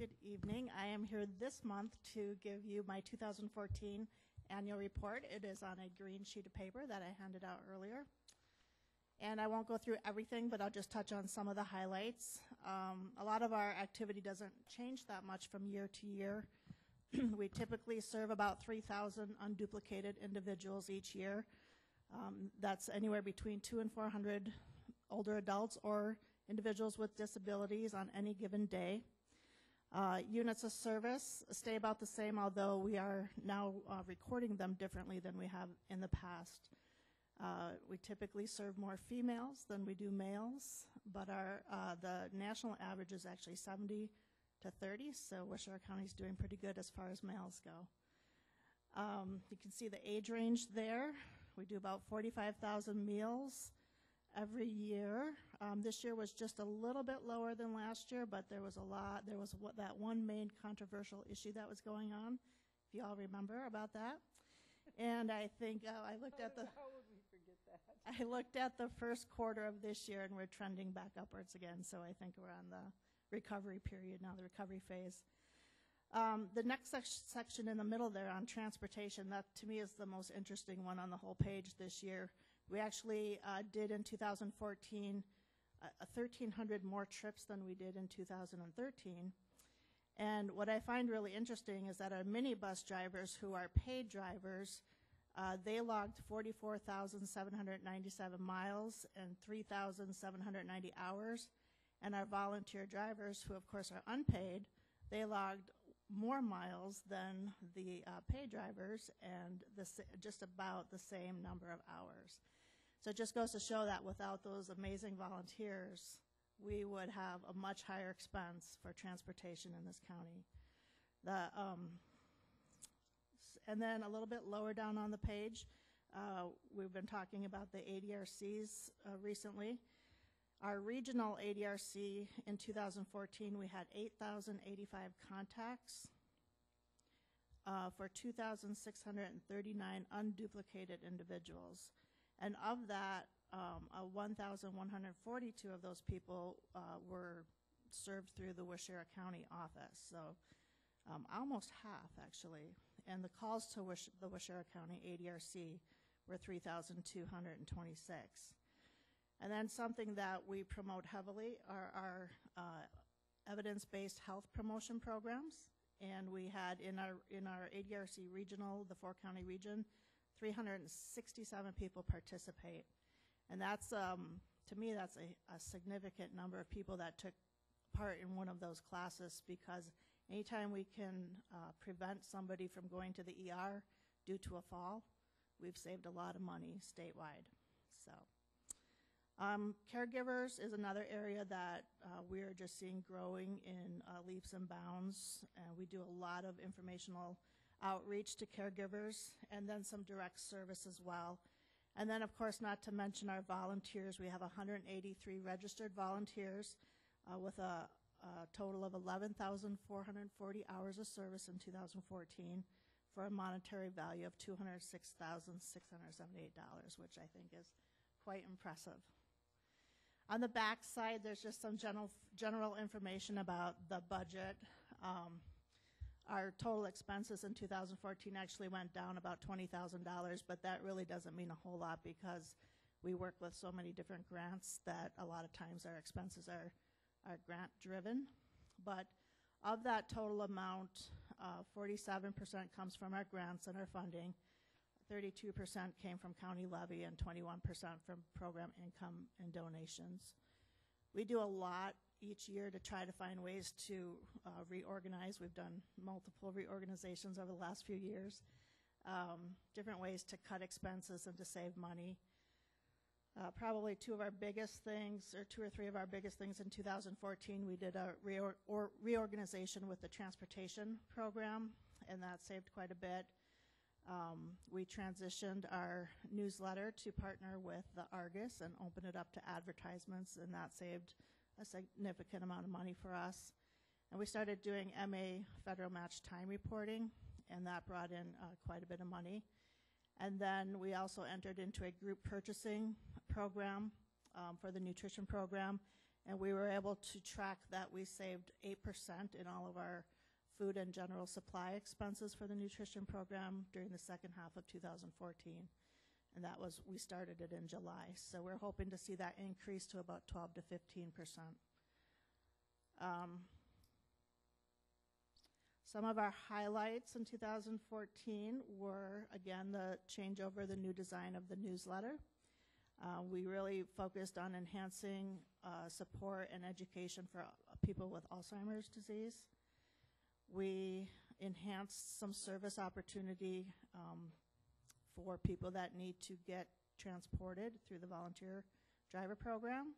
Good evening. I am here this month to give you my 2014 annual report. It is on a green sheet of paper that I handed out earlier. And I won't go through everything, but I'll just touch on some of the highlights. A lot of our activity doesn't change that much from year to year. We typically serve about 3,000 unduplicated individuals each year. That's anywhere between 200 and 400 older adults or individuals with disabilities on any given day. Units of service stay about the same, although we are now recording them differently than we have in the past. We typically serve more females than we do males, but the national average is actually 70 to 30, so Wishara County is doing pretty good as far as males go. You can see the age range there. We do about 45,000 meals every year. This year was just a little bit lower than last year, but there was that one main controversial issue that was going on, if you all remember about that. And I think I looked at the How would we forget that? I looked at the first quarter of this year, and we're trending back upwards again. So I think we're on the recovery period now, the recovery phase. The next section in the middle there on transportation, that to me is the most interesting one on the whole page this year. We actually did in 2014 1,300 more trips than we did in 2013. And what I find really interesting is that our minibus drivers, who are paid drivers, they logged 44,797 miles and 3,790 hours. And our volunteer drivers, who of course are unpaid, they logged more miles than the paid drivers and just about the same number of hours. So it just goes to show that without those amazing volunteers, we would have a much higher expense for transportation in this county. And then a little bit lower down on the page, we've been talking about the ADRCs recently. Our regional ADRC in 2014, we had 8,085 contacts for 2,639 unduplicated individuals. And of that, 1,142 of those people were served through the Waushara County office. So almost half, actually. And the calls to the Waushara County ADRC were 3,226. And then something that we promote heavily are our evidence-based health promotion programs. And we had in our ADRC regional, the 4-county region, 367 people participate. And that's, to me, that's a significant number of people that took part in one of those classes, because anytime we can prevent somebody from going to the ER due to a fall, we've saved a lot of money statewide. So, caregivers is another area that we are just seeing growing in leaps and bounds. We do a lot of informational outreach to caregivers, and then some direct service as well. And then, of course, not to mention our volunteers. We have 183 registered volunteers with a total of 11,440 hours of service in 2014 for a monetary value of $206,678, which I think is quite impressive. On the back side, there's just some general information about the budget. Our total expenses in 2014 actually went down about $20,000, but that really doesn't mean a whole lot, because we work with so many different grants that a lot of times our expenses are grant driven. But of that total amount, 47% comes from our grants and our funding, 32% came from county levy, and 21% from program income and donations. We do a lot each year to try to find ways to reorganize. We've done multiple reorganizations over the last few years, different ways to cut expenses and to save money. Probably two or three of our biggest things in 2014, we did a reorganization with the transportation program, and that saved quite a bit. We transitioned our newsletter to partner with the Argus and open it up to advertisements, and that saved a significant amount of money for us. And we started doing MA federal match time reporting, and that brought in quite a bit of money. And then we also entered into a group purchasing program for the nutrition program, and we were able to track that we saved 8% in all of our food and general supply expenses for the nutrition program during the second half of 2014. And we started it in July. So we're hoping to see that increase to about 12 to 15%. Some of our highlights in 2014 were, again, the changeover, the new design of the newsletter. We really focused on enhancing support and education for people with Alzheimer's disease. We enhanced some service opportunity for people that need to get transported through the volunteer driver program.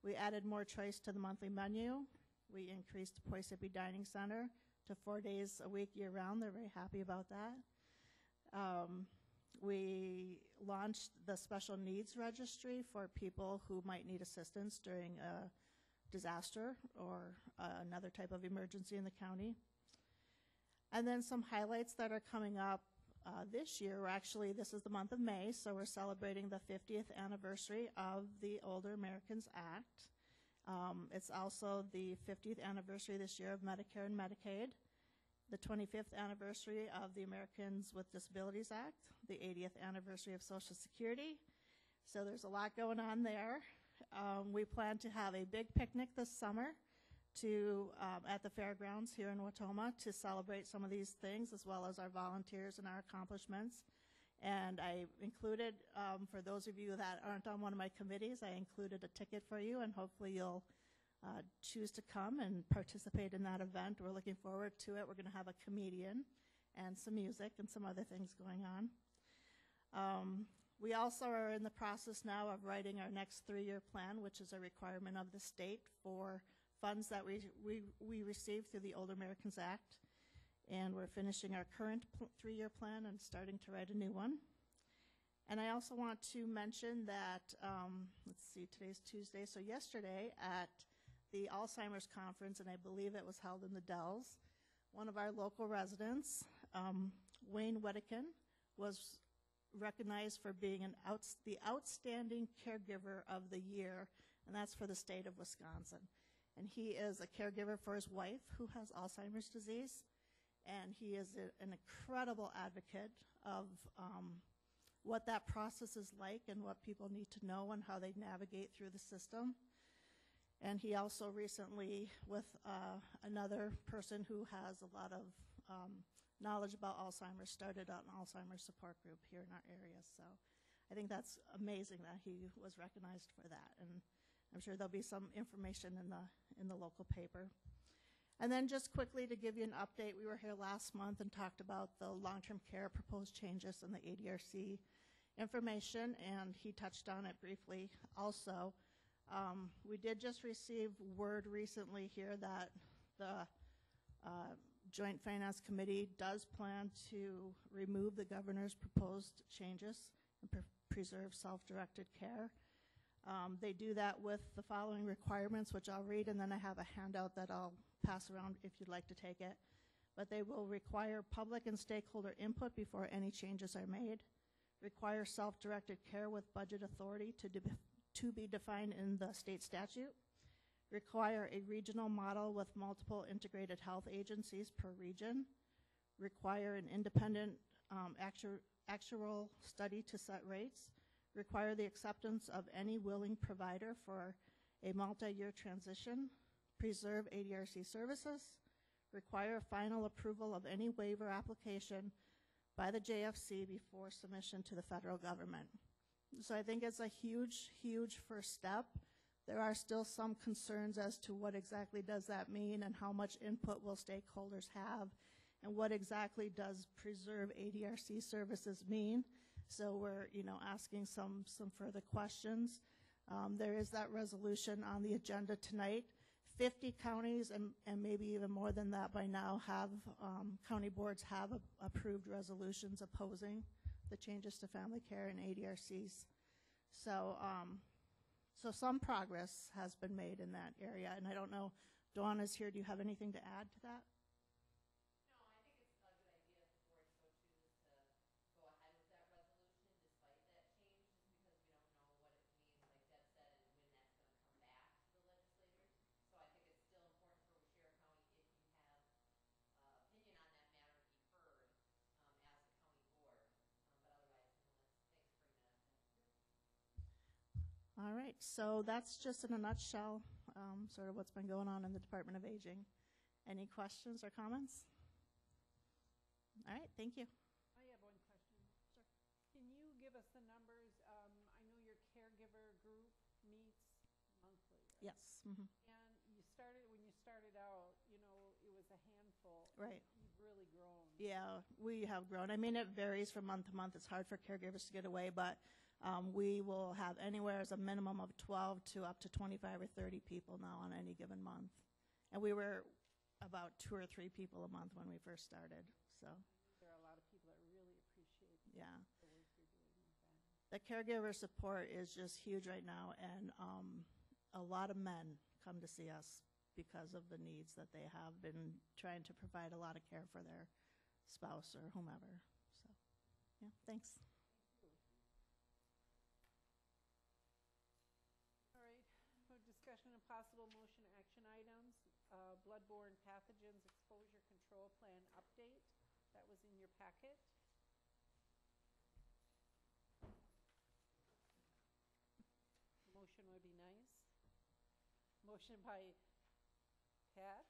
We added more choice to the monthly menu. We increased the Poisippi Dining Center to 4 days a week year-round. They're very happy about that. We launched the special needs registry for people who might need assistance during a disaster or another type of emergency in the county. And then some highlights that are coming up this year. Actually, this is the month of May, so we're celebrating the 50th anniversary of the Older Americans Act. It's also the 50th anniversary this year of Medicare and Medicaid, the 25th anniversary of the Americans with Disabilities Act, the 80th anniversary of Social Security. So there's a lot going on there. We plan to have a big picnic this summer at the fairgrounds here in Wautoma to celebrate some of these things, as well as our volunteers and our accomplishments. And I included, for those of you that aren't on one of my committees, I included a ticket for you, and hopefully you'll choose to come and participate in that event. We're looking forward to it. We're going to have a comedian and some music and some other things going on. We also are in the process now of writing our next 3-year plan, which is a requirement of the state for funds that we receive through the Older Americans Act. And we're finishing our current 3-year plan and starting to write a new one. And I also want to mention that, let's see, today's Tuesday, so yesterday at the Alzheimer's conference, and I believe it was held in the Dells, one of our local residents, Wayne Wedekin, was recognized for being the outstanding caregiver of the year, and that's for the state of Wisconsin. And he is a caregiver for his wife who has Alzheimer's disease, and he is an incredible advocate of what that process is like and what people need to know and how they navigate through the system. And he also recently, with another person who has a lot of knowledge about Alzheimer's, started an Alzheimer's support group here in our area. So I think that's amazing that he was recognized for that. And I'm sure there'll be some information in the local paper. And then just quickly to give you an update, we were here last month and talked about the long-term care proposed changes in the ADRC information, and he touched on it briefly also. We did just receive word recently here that the Joint Finance Committee does plan to remove the governor's proposed changes and preserve self-directed care. They do that with the following requirements, which I'll read, and then I have a handout that I'll pass around if you'd like to take it. But they will require public and stakeholder input before any changes are made, require self-directed care with budget authority to be defined in the state statute, require a regional model with multiple integrated health agencies per region, require an independent actual study to set rates, require the acceptance of any willing provider for a multi-year transition, preserve ADRC services, require final approval of any waiver application by the JFC before submission to the federal government. So I think it's a huge, huge first step. There are still some concerns as to what exactly does that mean and how much input will stakeholders have and what exactly does preserve ADRC services mean. So we're asking some further questions. There is that resolution on the agenda tonight. 50 counties and maybe even more than that by now have, county boards have approved resolutions opposing the changes to family care and ADRCs. So, so some progress has been made in that area. And I don't know, Dawn is here. Do you have anything to add to that? All right, so that's just in a nutshell, sort of what's been going on in the Department of Aging. Any questions or comments? All right, thank you. I have one question. Sure. Can you give us the numbers? I know your caregiver group meets monthly. Right? Yes. Mm-hmm. And when you started out, it was a handful. Right. You've really grown. Yeah, we have grown. I mean, it varies from month to month. It's hard for caregivers to get away, but we will have anywhere as a minimum of 12 to up to 25 or 30 people now on any given month. And we were about 2 or 3 people a month when we first started. So there are a lot of people that really appreciate the work you're doing with that. The caregiver support is just huge right now, and a lot of men come to see us because of the needs that they have been trying to provide a lot of care for their spouse or whomever. So, yeah, thanks. All right, for discussion of possible motion action items, bloodborne pathogens exposure control plan update. That was in your packet. Motion would be nice. Motion by Pat,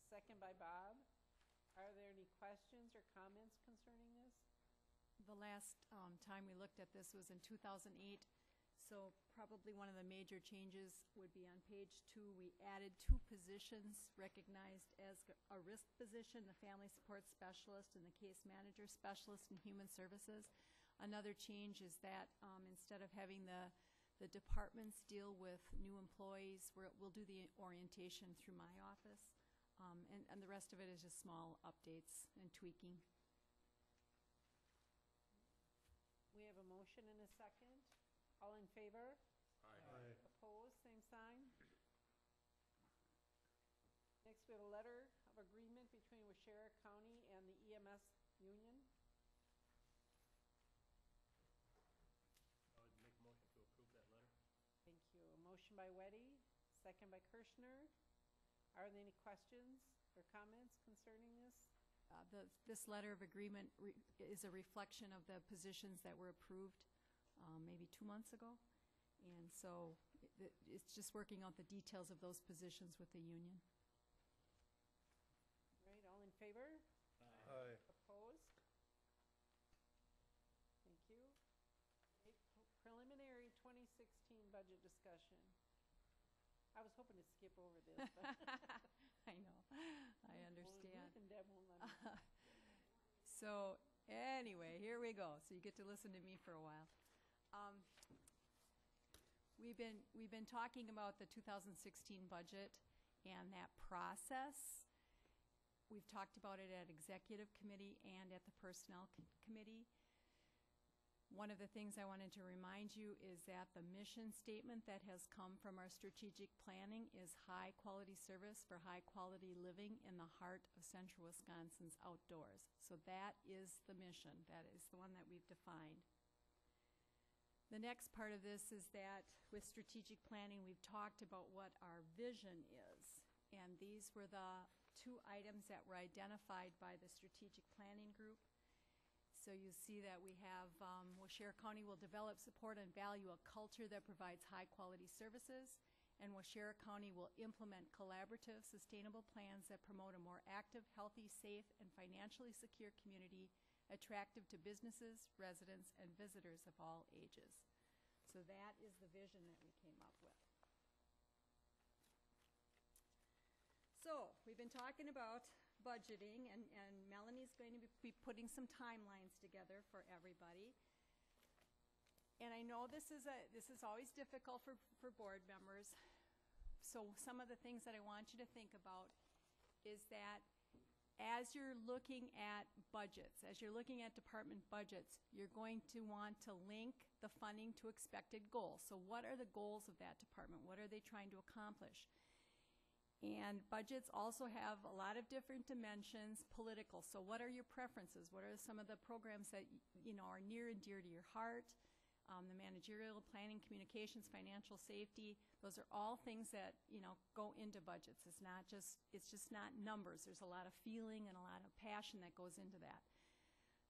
second by Bob. Are there any questions or comments concerning this? The last time we looked at this was in 2008, so probably one of the major changes would be on page 2. We added 2 positions recognized as a risk position, the family support specialist and the case manager specialist in human services. Another change is that instead of having the departments deal with new employees, we'll do the orientation through my office, and the rest of it is just small updates and tweaking. We have a motion and a second. All in favor? Aye. Opposed, same sign. Next, we have a letter of agreement between Waushara County and the EMS union. I would make a motion to approve that letter. Thank you. A motion by Weddy, second by Kirschner. Are there any questions or comments concerning this? This letter of agreement is a reflection of the positions that were approved maybe 2 months ago. And so it's just working out the details of those positions with the union. Right, all in favor? Aye. Opposed? Thank you. Okay, preliminary 2016 budget discussion. I was hoping to skip over this, but I know, I understand. Ruth and Deb won't let me. So anyway, here we go. So you get to listen to me for a while. We've been talking about the 2016 budget and that process. We've talked about it at executive committee and at the personnel committee. One of the things I wanted to remind you is that the mission statement that has come from our strategic planning is high quality service for high quality living in the heart of central Wisconsin's outdoors. So that is the mission. That is the one that we've defined. The next part of this is that with strategic planning, we've talked about what our vision is. And these were the 2 items that were identified by the strategic planning group. So you see that we have Waushara County will develop, support, and value a culture that provides high-quality services, and Waushara County will implement collaborative, sustainable plans that promote a more active, healthy, safe, and financially secure community attractive to businesses, residents, and visitors of all ages. So that is the vision that we came up with. So we've been talking about budgeting, and Melanie's going to be putting some timelines together for everybody. And I know this is always difficult for board members. So some of the things that I want you to think about is that as you're looking at budgets, as you're looking at department budgets, you're going to want to link the funding to expected goals. So what are the goals of that department? What are they trying to accomplish? And budgets also have a lot of different dimensions, political. So what are your preferences? What are some of the programs that are near and dear to your heart? The managerial, planning, communications, financial safety, those are all things that go into budgets. It's just not numbers. There's a lot of feeling and a lot of passion that goes into that.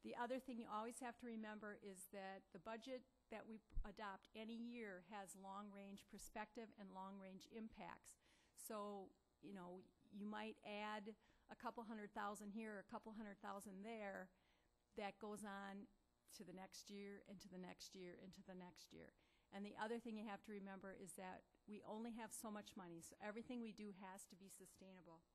The other thing you always have to remember is that the budget that we adopt any year has long-range perspective and long-range impacts. So, you might add a couple $100,000 here, a couple $100,000 there, that goes on to the next year, and to the next year, and to the next year. And the other thing you have to remember is that we only have so much money, so everything we do has to be sustainable.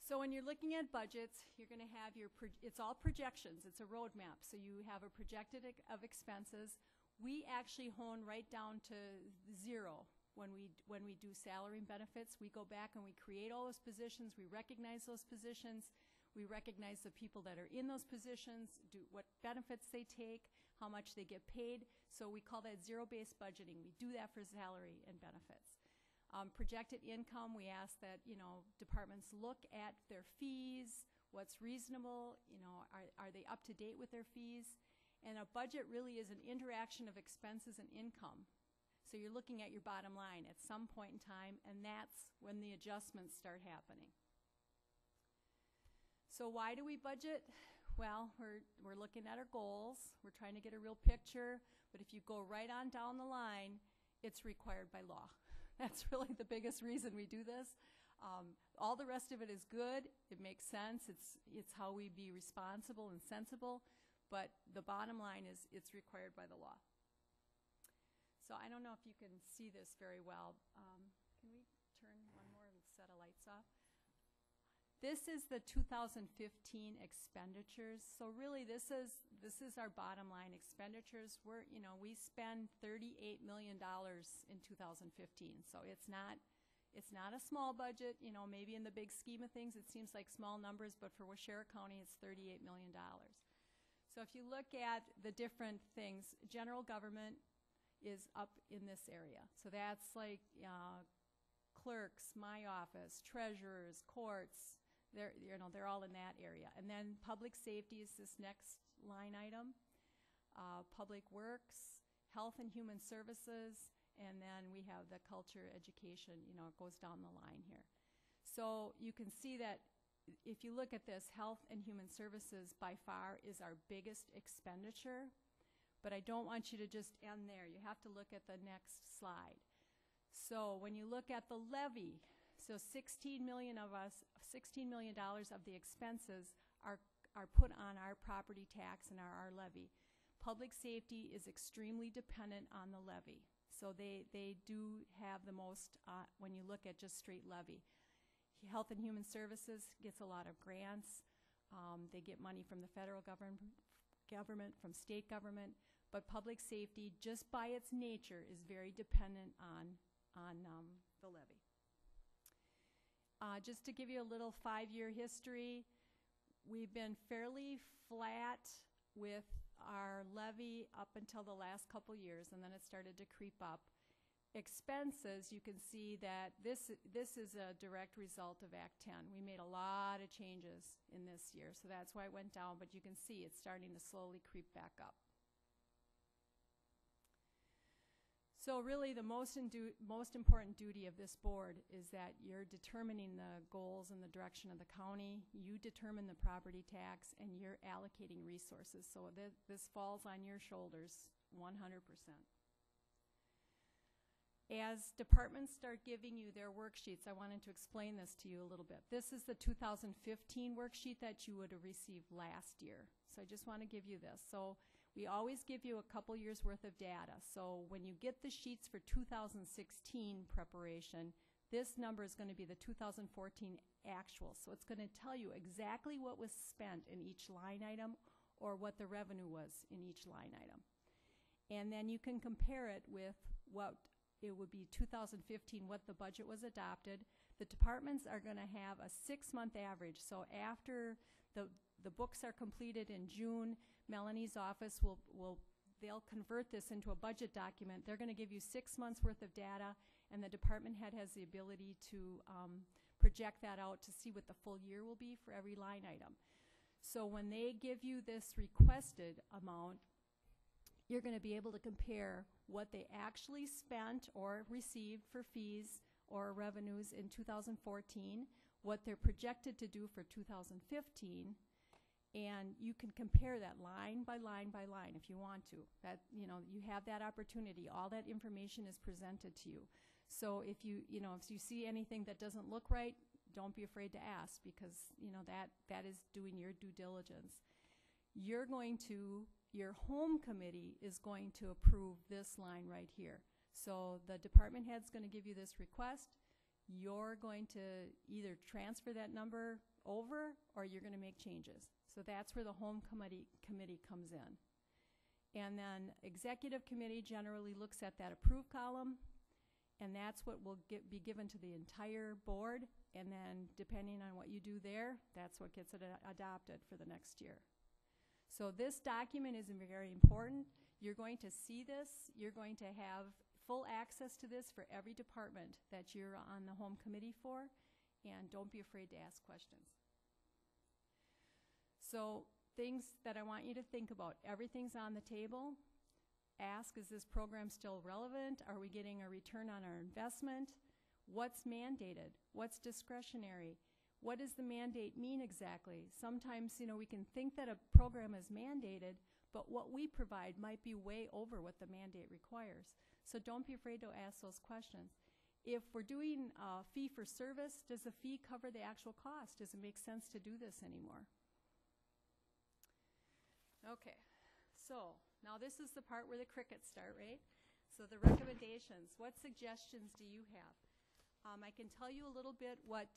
So when you're looking at budgets, you're going to have it's all projections. It's a roadmap. So you have a projected of expenses. We actually hone right down to 0. When we do salary and benefits, we go back and we create all those positions. We recognize those positions. We recognize the people that are in those positions, what benefits they take, how much they get paid. So we call that zero-based budgeting. We do that for salary and benefits. Projected income, we ask that, you know, departments look at their fees, what's reasonable, you know, are they up to date with their fees? And a budget really is an interaction of expenses and income. So you're looking at your bottom line at some point in time, and that's when the adjustments start happening. So why do we budget? Well, we're looking at our goals. We're trying to get a real picture. But if you go right on down the line, it's required by law. That's really the biggest reason we do this. All the rest of it is good. It makes sense. It's how we be responsible and sensible. But the bottom line is it's required by the law. So I don't know if you can see this very well. Can we turn one more set of lights off? This is the 2015 expenditures. So really, this is our bottom line expenditures. We spend $38 million in 2015. So it's not a small budget. You know, maybe in the big scheme of things, it seems like small numbers, but for Waushara County, it's $38 million. So if you look at the different things, general government is up in this area. So that's like clerks, my office, treasurers, courts. They're all in that area. And then public safety is this next line item. Public works, health and human services, and then we have the culture, education. You know, it goes down the line here. So you can see that if you look at this, health and human services by far is our biggest expenditure. But I don't want you to just end there. You have to look at the next slide. So when you look at the levy, so $16 million of the expenses are put on our property tax and our levy. Public safety is extremely dependent on the levy. So they do have the most when you look at just straight levy. Health and Human Services gets a lot of grants. They get money from the federal government, from state government, but public safety, just by its nature, is very dependent on the levy. Just to give you a little 5-year history, we've been fairly flat with our levy up until the last couple years, and then it started to creep up. Expenses, you can see that this is a direct result of Act 10. We made a lot of changes in this year, so that's why it went down, but you can see it's starting to slowly creep back up. So really the most important duty of this board is that you're determining the goals and the direction of the county, you determine the property tax, and you're allocating resources. So this falls on your shoulders 100%. As departments start giving you their worksheets, I wanted to explain this to you a little bit. This is the 2015 worksheet that you would have received last year. So I just want to give you this. So we always give you a couple years worth of data. So when you get the sheets for 2016 preparation, this number is going to be the 2014 actual. So it's going to tell you exactly what was spent in each line item or what the revenue was in each line item. And then you can compare it with what it would be 2015, what the budget was adopted. The departments are going to have a 6-month average. So after the books are completed in June, Melanie's office they'll convert this into a budget document. They're going to give you 6 months worth of data, and the department head has the ability to project that out to see what the full year will be for every line item. So when they give you this requested amount, you're going to be able to compare what they actually spent or received for fees or revenues in 2014, what they're projected to do for 2015, and you can compare that line by line by line if you want to. That, you know, you have that opportunity. All that information is presented to you. So if you see anything that doesn't look right, don't be afraid to ask, because that is doing your due diligence. Your home committee is going to approve this line right here. So the department head's going to give you this request. You're going to either transfer that number over or you're going to make changes. So that's where the home committee comes in. And then executive committee generally looks at that approve column, and that's what will be given to the entire board, and then depending on what you do there, that's what gets adopted for the next year. So this document is very important. You're going to see this. You're going to have full access to this for every department that you're on the home committee for, and don't be afraid to ask questions. So things that I want you to think about, everything's on the table. Ask, is this program still relevant? Are we getting a return on our investment? What's mandated? What's discretionary? What does the mandate mean exactly? Sometimes, we can think that a program is mandated, but what we provide might be way over what the mandate requires. So don't be afraid to ask those questions. If we're doing a fee for service, does the fee cover the actual cost? Does it make sense to do this anymore? Okay, so now this is the part where the crickets start, right? So the recommendations, what suggestions do you have? I can tell you a little bit what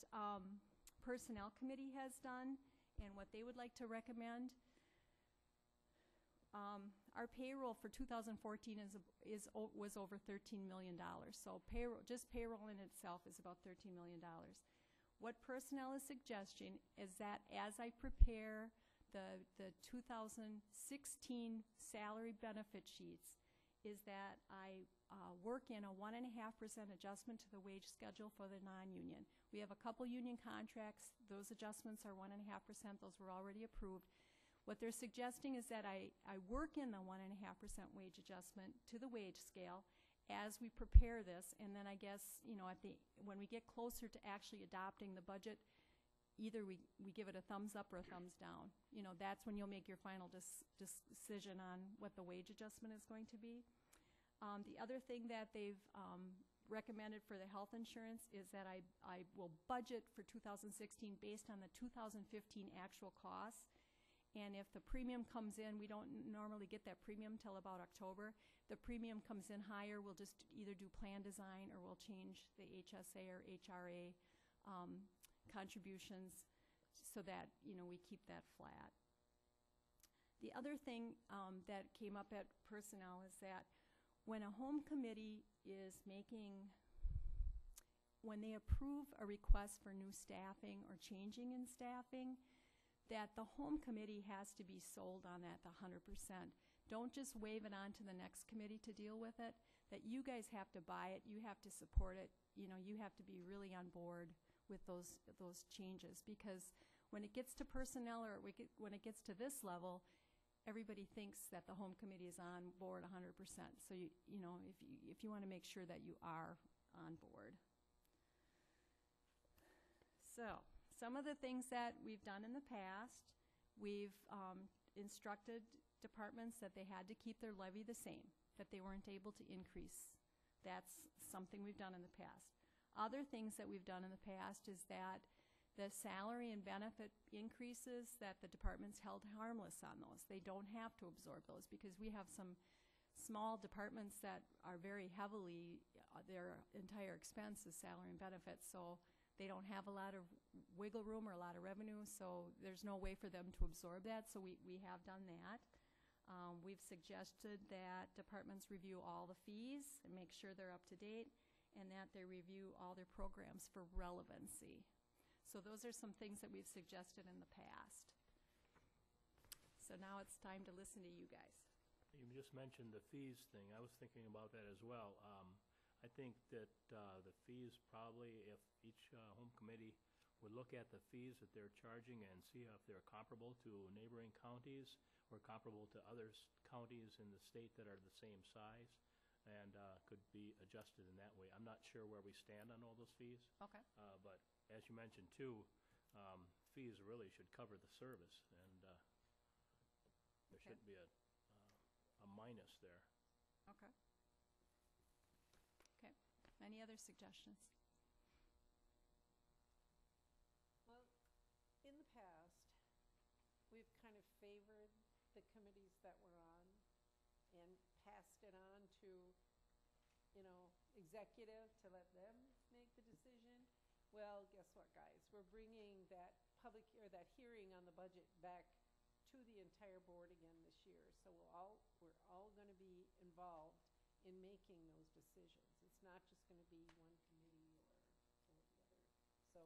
Personnel Committee has done and what they would like to recommend. Our payroll for 2014 was over $13 million. So just payroll in itself is about $13 million. What personnel is suggesting is that as I prepare the 2016 salary benefit sheets, is that I work in a 1.5% adjustment to the wage schedule for the non-union. We have a couple union contracts. Those adjustments are 1.5%. Those were already approved. What they're suggesting is that I work in the 1.5% wage adjustment to the wage scale as we prepare this, and then I guess, when we get closer to actually adopting the budget, either we give it a thumbs up or a thumbs down. That's when you'll make your final decision on what the wage adjustment is going to be. The other thing that they've recommended for the health insurance is that I will budget for 2016 based on the 2015 actual costs. And if the premium comes in, we don't normally get that premium till about October. The premium comes in higher, we'll just either do plan design or we'll change the HSA or HRA contributions so that we keep that flat. The other thing that came up at personnel is that when a home committee is when they approve a request for new staffing or changing in staffing, that the home committee has to be sold on that 100%. Don't just wave it on to the next committee to deal with it, that you guys have to buy it, you have to support it, you have to be really on board with those changes, because when it gets to personnel or when it gets to this level, everybody thinks that the home committee is on board 100%. So if you want to make sure that you are on board. So some of the things that we've done in the past, we've instructed departments that they had to keep their levy the same, that they weren't able to increase. That's something we've done in the past. Other things that we've done in the past is that the salary and benefit increases, that the department's held harmless on those. They don't have to absorb those because we have some small departments that are very heavily, their entire expense is salary and benefits, so they don't have a lot of wiggle room or a lot of revenue, so there's no way for them to absorb that, so we have done that. We've suggested that departments review all the fees and make sure they're up to date, and that they review all their programs for relevancy. So those are some things that we've suggested in the past. So now it's time to listen to you guys. You just mentioned the fees thing. I was thinking about that as well. I think that the fees probably, if each home committee would look at the fees that they're charging and see if they're comparable to neighboring counties or comparable to other counties in the state that are the same size, and could be adjusted in that way. I'm not sure where we stand on all those fees. Okay. But as you mentioned too, fees really should cover the service, and there shouldn't be a minus there. Okay. Okay. Any other suggestions? Well, in the past, we've kind of favored the committees that we're on and passed it on to, executive to let them make the decision. Well, guess what, guys? We're bringing that that hearing on the budget back to the entire board again this year. So we're all going to be involved in making those decisions. It's not just going to be one committee or the other. So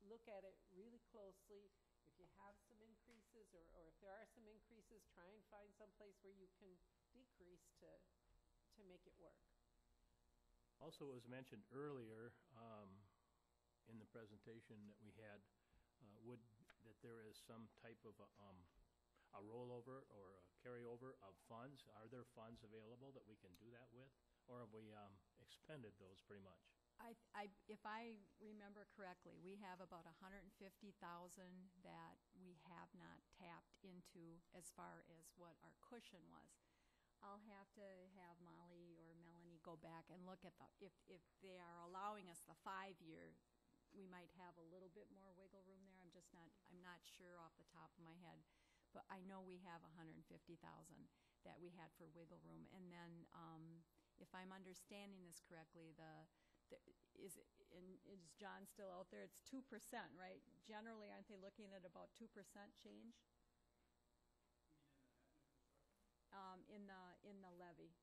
look at it really closely. If you have some increases or if there are some increases, try and find some place where you can decrease to make it work. Also, it was mentioned earlier in the presentation that we had, that there is some type of a rollover or a carryover of funds. Are there funds available that we can do that with? Or have we expended those pretty much? If I remember correctly, we have about 150,000 that we have not tapped into as far as what our cushion was. I'll have to have Molly or Melanie go back and look at if they are allowing us the 5-year, we might have a little bit more wiggle room there. I'm not sure off the top of my head, but I know we have 150,000 that we had for wiggle room. And then, if I'm understanding this correctly, is John still out there? It's 2%, right? Generally, aren't they looking at about 2% change? In the levy.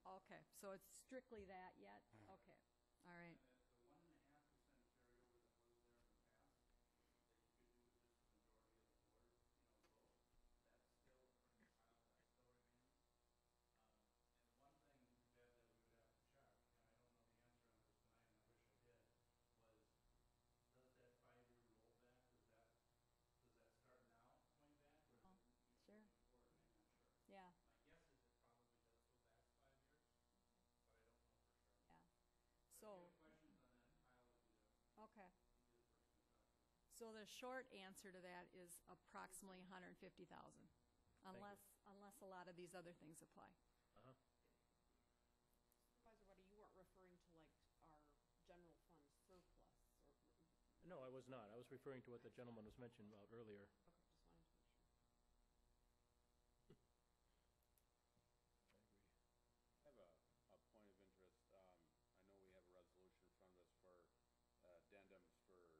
Okay, so it's strictly that yet? Okay, all right. Sure. Yeah. Yeah. So. Okay. So the short answer to that is approximately 150,000, unless a lot of these other things apply. Supervisor Waddy, you weren't referring to like our general fund surplus or? No, I was not. I was referring to what the gentleman was mentioning about earlier. Okay, just wanted to make sure. I have a point of interest. I know we have a resolution in front of us for addendums for,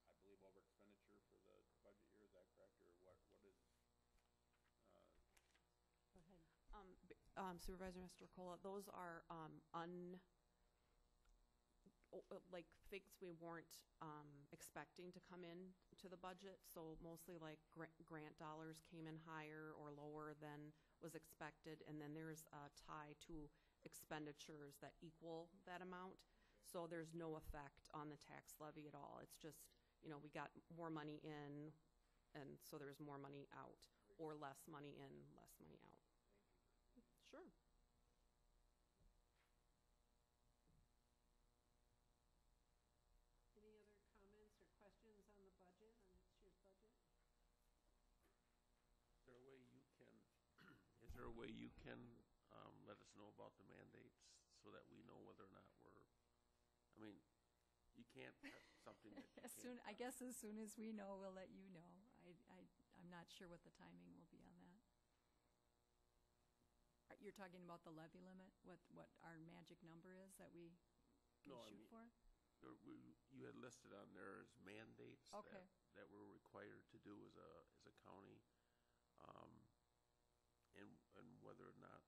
I believe, over expenditure for the budget year. Is that correct, or what is? Go ahead. Supervisor Mastrocola, those are like things we weren't expecting to come in to the budget. So mostly like grant dollars came in higher or lower than was expected, and then there's a tie to expenditures that equal that amount. So there's no effect on the tax levy at all. It's just, we got more money in, and so there's more money out, or less money in, less money out. Sure. Any other comments or questions on the budget, on next year's budget? Is there a way you can, let us know about the mandates so that we know whether or not you can't cut something that you can't I guess as soon as we know, we'll let you know. I'm not sure what the timing will be on that. You're talking about the levy limit, what our magic number is that we can shoot for? You had listed on there as mandates Okay. that we're required to do as a county, and whether or not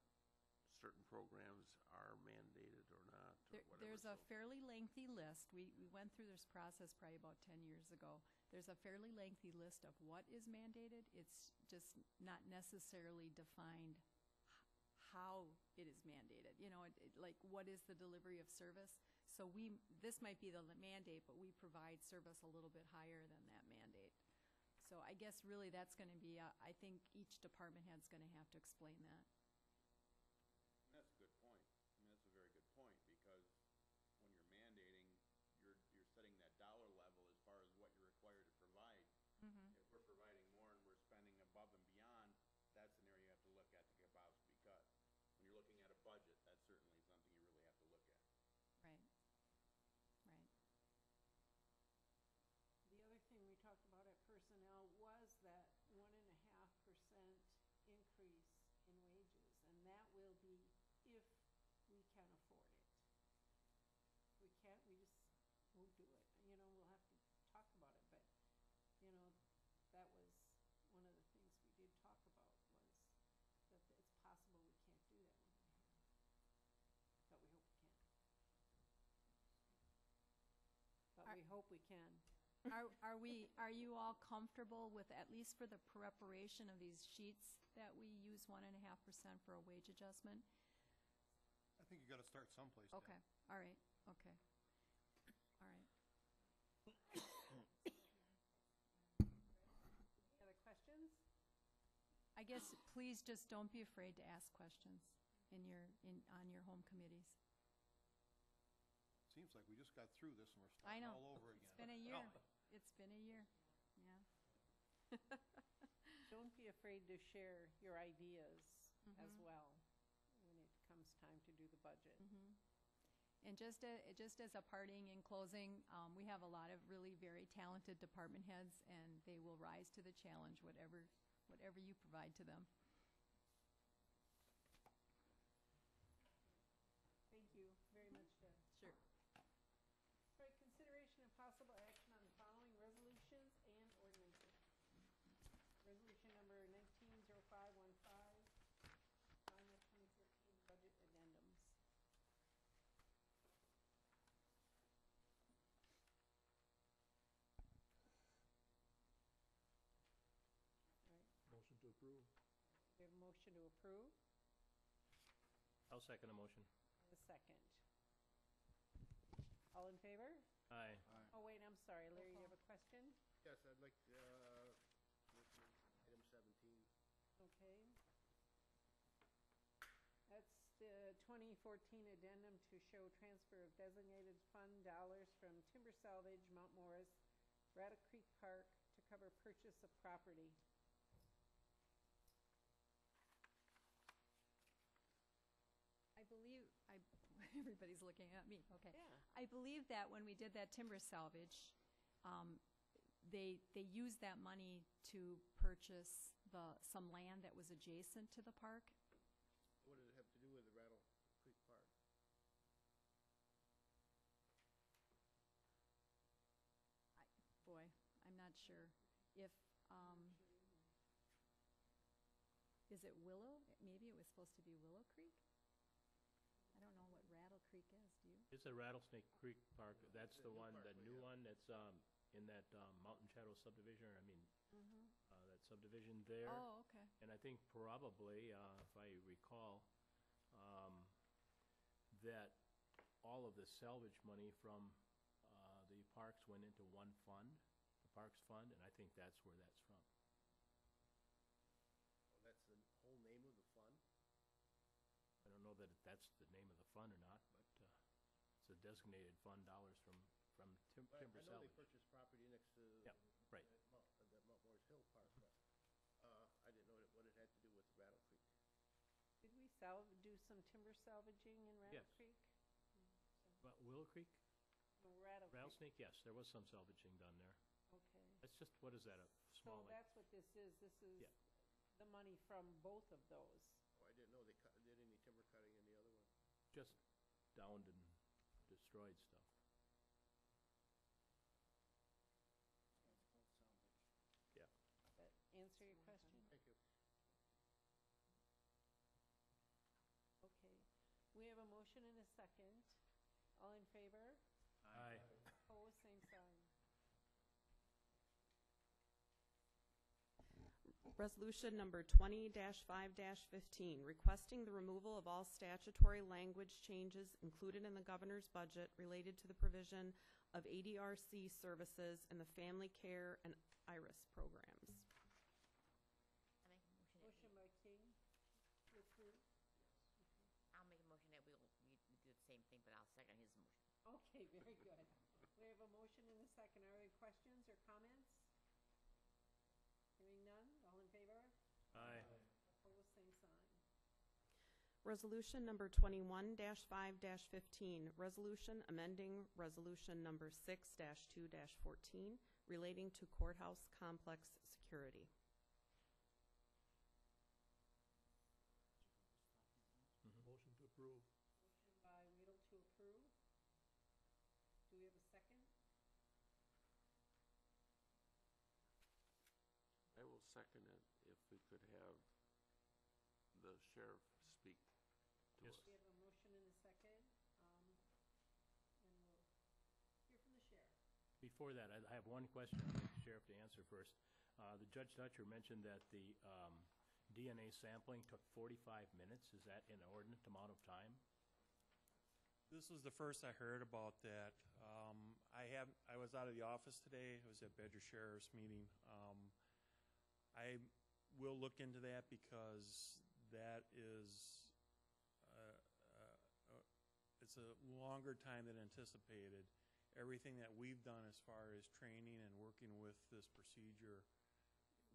certain programs are mandated or not, or whatever. There's a fairly lengthy list. We went through this process probably about 10 years ago. There's a fairly lengthy list of what is mandated. It's just not necessarily defined how it is mandated. Like what is the delivery of service? So this might be the mandate, but we provide service a little bit higher than that mandate. So I guess really that's going to be, I think each department head's going to have to explain that. That's a good point. That's a very good point, because when you're mandating, you're setting that dollar level as far as what you're required to provide. Mm-hmm. If we're providing more and we're spending above and beyond, that's an area you have to look at to get possibly cut. When you're looking at a budget, that's certainly something you really have to look at. Right. Right. The other thing we talked about at personnel was that 1.5% increase in wages, and that will be if we can afford it. If we can't, we just won't do it. We'll have to talk about it, but, that was one of the things we did talk about, was that it's possible we can't do that 1.5. But we hope we can. But we hope we can. Are you all comfortable with, at least for the preparation of these sheets, that we use 1.5% for a wage adjustment? I think you gotta start someplace. Dan. Okay, all right, okay. All right. Any other questions? I guess, please just don't be afraid to ask questions on your home committees. Seems like we just got through this and we're I starting know. all over again. It's been a year. It's been a year, yeah. Don't be afraid to share your ideas as Mhm. well when it comes time to do the budget. And just as a parting in closing, we have a lot of really very talented department heads, and they will rise to the challenge, whatever you provide to them. Thank you very much, Deb. Sure. All right, consideration of possible action on the following resolutions and ordinances. Resolution number 190515, final 2013 budget addendums. Motion to approve. We have a motion to approve, I'll second the motion. and a second. All in favor? Aye. Oh, wait, I'm sorry, Larry, you have a question? Yes, I'd like, item 17. Okay. That's the 2014 addendum to show transfer of designated fund dollars from timber salvage, Mount Morris, Rattle Creek Park to cover purchase of property. Everybody's looking at me, okay. Yeah. I believe that when we did that timber salvage, they used that money to purchase some land that was adjacent to the park. What did it have to do with the Rattle Creek Park? Boy, I'm not sure if, is it Willow? Maybe it was supposed to be Willow Creek? I don't know what Rattle Creek is, do you? It's a Rattlesnake Creek Park. That's the one, the new one that's in that Mountain Shadow subdivision, that subdivision there. Oh, okay. And I think probably, if I recall, that all of the salvage money from the parks went into one fund, the Parks Fund, and I think that's where that's from. That's the whole name of the fund? I don't know that that's the name of the fund or not, but it's a designated fund dollars from timber I know they salvage. purchased property next to. Yep, right. The Mount Morris Hill Park, but, I didn't know what it had to do with Rattle Creek. Did we do some timber salvaging in Rattle Yes. Creek? Willow Creek? No, Rattle Creek. Rattlesnake, yes, there was some salvaging done there. Okay. That's just, what is that, a So small, like, that's what this is. This is Yeah. the money from both of those. Oh, I didn't know they did any timber cutting in the other one. just downed and destroyed stuff. Yeah. That answer your question? Thank you. Okay. We have a motion and a second. All in favor? Aye. Opposed, same sign. Resolution number 20-5-15, requesting the removal of all statutory language changes included in the governor's budget related to the provision of ADRC services in the family care and IRIS programs. I make a motion that Motion by King to approve. I'll make a motion that we do the same thing, but I'll second his motion. Okay, very good. We have a motion and a second. Are there questions or comments? Hearing none, all in favor? Aye. Opposed, same sign. Resolution number 21-5-15, resolution amending resolution number 6-2-14, relating to courthouse complex security. Motion to approve. Motion by Weedle to approve. Do we have a second? I will second it if we could have the sheriff speak to Yes. us. We have a motion and a second, and we'll hear from the sheriff. before that, I have one question for the sheriff to answer first. The Judge Dutcher mentioned that the DNA sampling took 45 minutes. Is that an inordinate amount of time? This was the first I heard about that. I was out of the office today. I was at Badger Sheriff's meeting. I will look into that because that is, it's a longer time than anticipated. Everything that we've done as far as training and working with this procedure,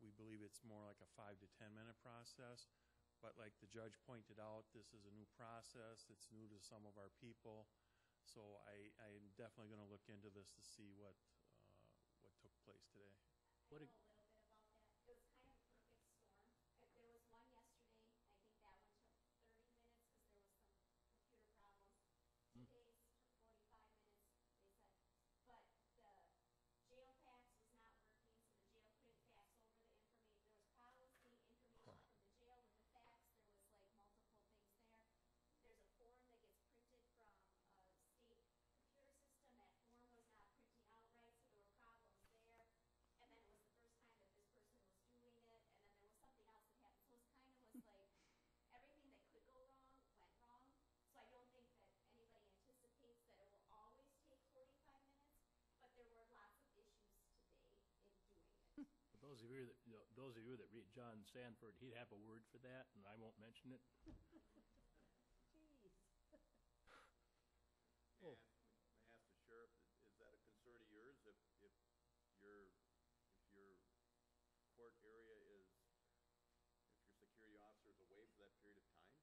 we believe it's more like a 5 to 10 minute process. But like the judge pointed out, this is a new process. It's new to some of our people. So I'm definitely going to look into this to see what took place today. What I know a little bit about that. It was kind of a perfect storm. There was one yesterday. I think that one took 30 minutes because there was some computer problems. Today's took 45 minutes, they said. But the jail fax was not working, so the jail couldn't fax over the information. There was problems getting information from the jail with the fax. There was like multiple things there. There's a form that gets printed from a state computer system. That form was not printing out right, so there were problems there. And then it was the first time that this person was doing it, and then there was something else that happened. So it was like everything that could go wrong went wrong. So I don't think that anybody anticipates that it will always take 45 minutes, but there were lots of issues today in doing it. For those of you that read John Sanford, he'd have a word for that, and I won't mention it. May I ask the sheriff, is that a concern of yours if your court area is, if your security officer is away for that period of time?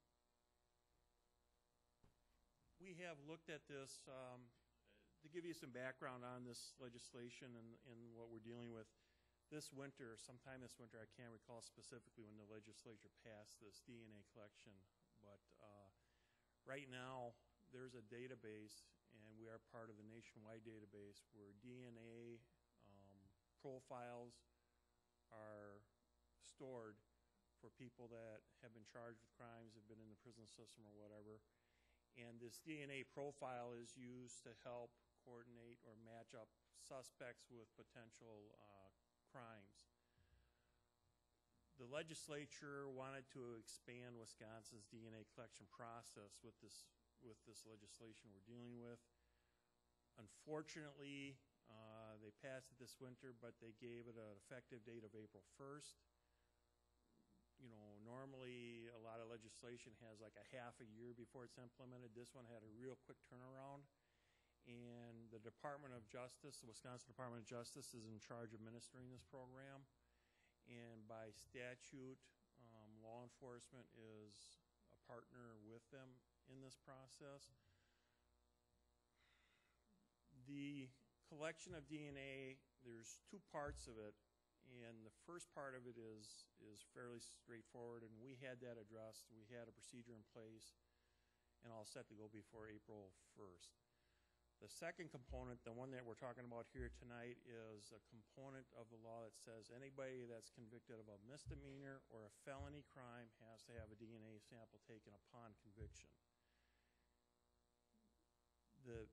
We have looked at this, to give you some background on this legislation and what we're dealing with. This winter, sometime this winter, I can't recall specifically when the legislature passed this DNA collection, but right now there's a database, and we are part of the nationwide database where DNA profiles are stored for people that have been charged with crimes, have been in the prison system or whatever. And this DNA profile is used to help coordinate or match up suspects with potential crimes. The legislature wanted to expand Wisconsin's DNA collection process with this legislation we're dealing with. Unfortunately, they passed it this winter, but they gave it an effective date of April 1st. You know, normally a lot of legislation has like a half a year before it's implemented. This one had a real quick turnaround. And the Department of Justice, the Wisconsin Department of Justice, is in charge of administering this program. And by statute, law enforcement is a partner with them in this process. The collection of DNA, there's two parts of it. And the first part of it is fairly straightforward, and we had that addressed. We had a procedure in place and all set to go before April 1st. The second component, the one that we're talking about here tonight, is a component of the law that says anybody that's convicted of a misdemeanor or a felony crime has to have a DNA sample taken upon conviction. The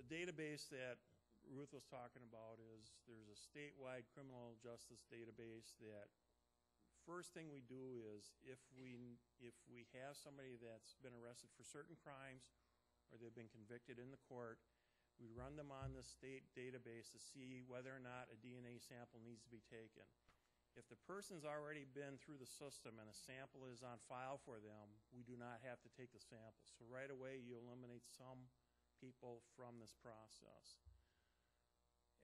database that Ruth was talking about is there's a statewide criminal justice database that first thing we do is if we have somebody that's been arrested for certain crimes or they've been convicted in the court, we run them on the state database to see whether or not a DNA sample needs to be taken. If the person's already been through the system and a sample is on file for them, we do not have to take the sample. So right away you eliminate some people from this process.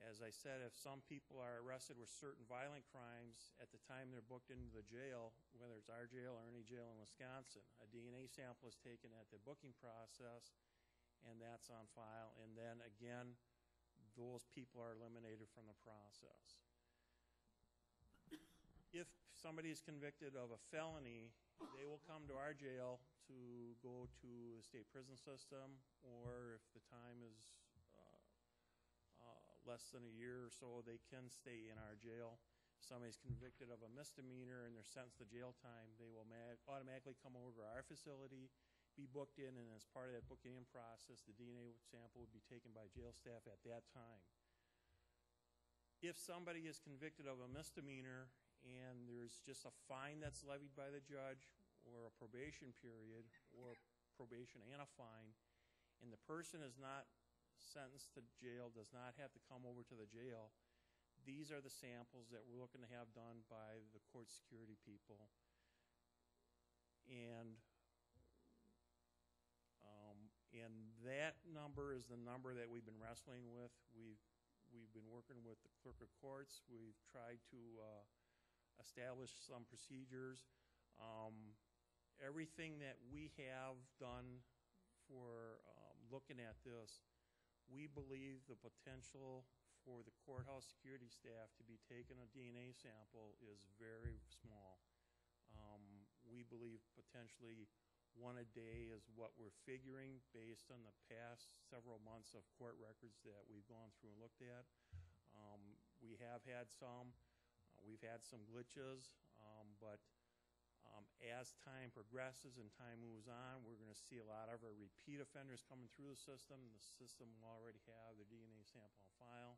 As I said, if some people are arrested with certain violent crimes, at the time they're booked into the jail, whether it's our jail or any jail in Wisconsin, a DNA sample is taken at the booking process, and that's on file. And then again, those people are eliminated from the process. If somebody is convicted of a felony, they will come to our jail to go to the state prison system, or if the time is less than a year or so, they can stay in our jail. If somebody's convicted of a misdemeanor and they're sentenced to jail time, they will automatically come over to our facility, be booked in, and as part of that booking in process, the DNA sample would be taken by jail staff at that time. if somebody is convicted of a misdemeanor and there's just a fine that's levied by the judge, or a probation period, or probation and a fine, and the person is not sentenced to jail, does not have to come over to the jail, these are the samples that we're looking to have done by the court security people. And that number is the number that we've been wrestling with. We've been working with the clerk of courts. We've tried to establish some procedures. Everything that we have done for looking at this, we believe the potential for the courthouse security staff to be taking a DNA sample is very small. We believe potentially one a day is what we're figuring based on the past several months of court records that we've gone through and looked at. We have had some, we've had some glitches, but as time progresses and time moves on, we're going to see a lot of our repeat offenders coming through the system. The system will already have their DNA sample on file.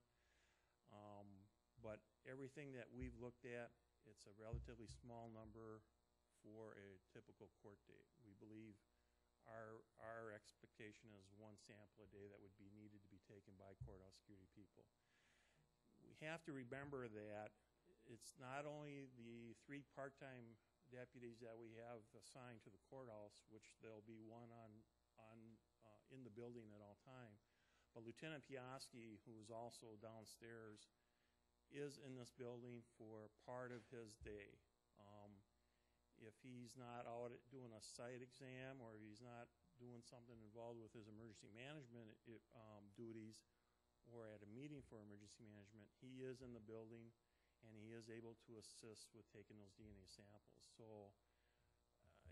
But everything that we've looked at, it's a relatively small number for a typical court date. We believe our expectation is one sample a day that would be needed to be taken by courthouse security people. We have to remember that it's not only the 3 part-time deputies that we have assigned to the courthouse, which there'll be one in the building at all time, but Lieutenant Piaski, who is also downstairs, is in this building for part of his day. If he's not out doing a site exam, or if he's not doing something involved with his emergency management duties, or at a meeting for emergency management, he is in the building and he is able to assist with taking those DNA samples. So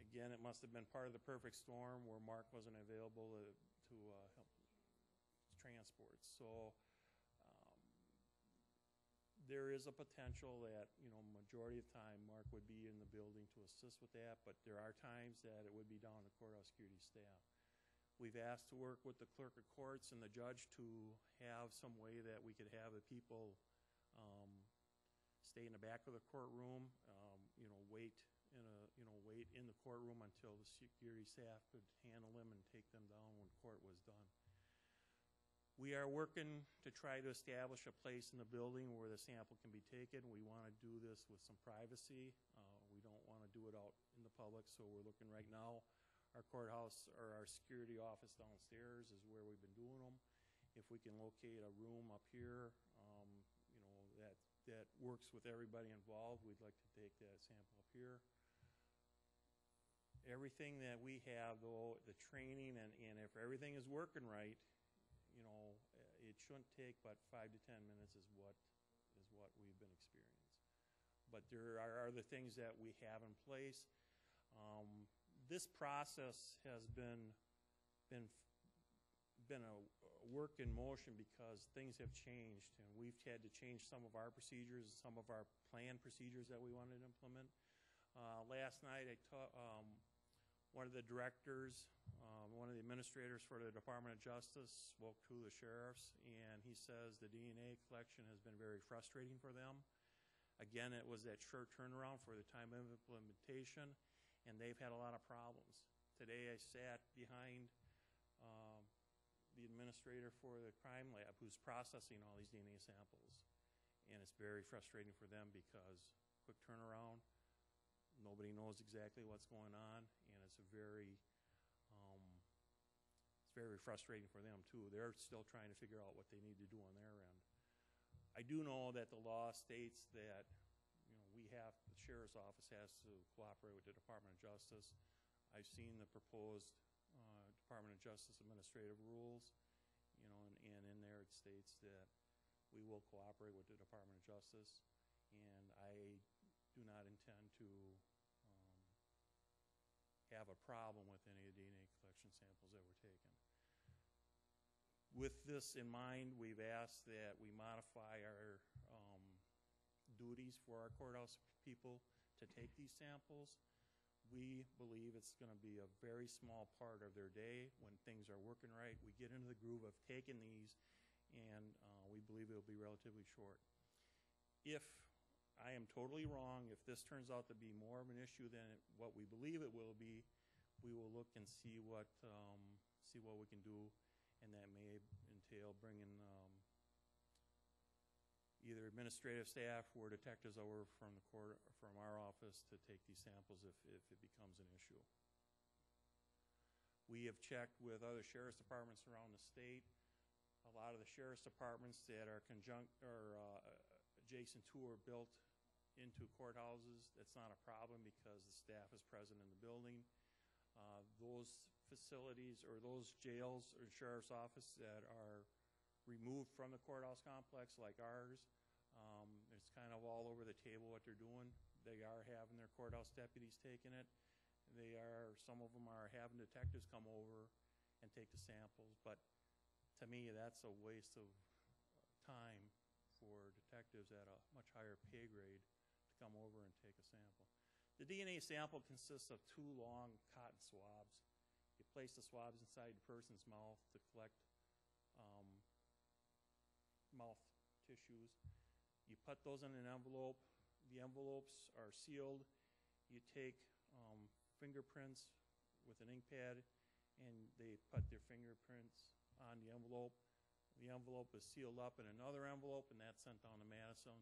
again, it must have been part of the perfect storm where Mark wasn't available to help transport. So there is a potential that, majority of time Mark would be in the building to assist with that, but there are times that it would be down to courthouse security staff. We've asked to work with the clerk of courts and the judge to have some way that we could have the people stay in the back of the courtroom, wait in the courtroom until the security staff could handle them and take them down when court was done. We are working to try to establish a place in the building where the sample can be taken. We want to do this with some privacy. We don't want to do it out in the public, so we're looking right now. Our courthouse, or our security office downstairs, is where we've been doing them. If we can locate a room up here, that works with everybody involved, we'd like to take that sample up here. Everything that we have, though, the training, and if everything is working right, it shouldn't take but 5 to 10 minutes is what we've been experiencing. But there are other things that we have in place. This process has been a work in motion because things have changed, and we've had to change some of our procedures, some of our planned procedures that we wanted to implement. Last night, I taught one of the directors, one of the administrators for the Department of Justice spoke to the sheriffs, and he says the DNA collection has been very frustrating for them. Again, it was that short turnaround for the time of implementation, and they've had a lot of problems. Today I sat behind the administrator for the crime lab who's processing all these DNA samples, and it's very frustrating for them because quick turnaround, nobody knows exactly what's going on, and it's very frustrating for them too. They're still trying to figure out what they need to do on their end. I do know that the law states that the sheriff's office has to cooperate with the Department of Justice. I've seen the proposed Department of Justice administrative rules, and in there it states that we will cooperate with the Department of Justice, and I do not intend to have a problem with any of the DNA collection samples that were taken. With this in mind, we've asked that we modify our duties for our courthouse people to take these samples. We believe it's going to be a very small part of their day. When things are working right, we get into the groove of taking these, and we believe it'll be relatively short. if I am totally wrong, if this turns out to be more of an issue than what we believe it will be, we will look and see what we can do, and that may entail bringing either administrative staff or detectives over from the court, from our office to take these samples if it becomes an issue. We have checked with other sheriff's departments around the state. A lot of the sheriff's departments that are adjacent to or built into courthouses, that's not a problem because the staff is present in the building. Those facilities or those jails or sheriff's office that are removed from the courthouse complex like ours, it's kind of all over the table what they're doing. They are having their courthouse deputies taking it. Some of them are having detectives come over and take the samples, but to me, that's a waste of time for detectives at a much higher pay grade to come over and take a sample. The DNA sample consists of 2 long cotton swabs. You place the swabs inside the person's mouth to collect mouth tissues. You put those in an envelope. The envelopes are sealed. You take fingerprints with an ink pad, and they put their fingerprints on the envelope. The envelope is sealed up in another envelope, and that's sent down to Madison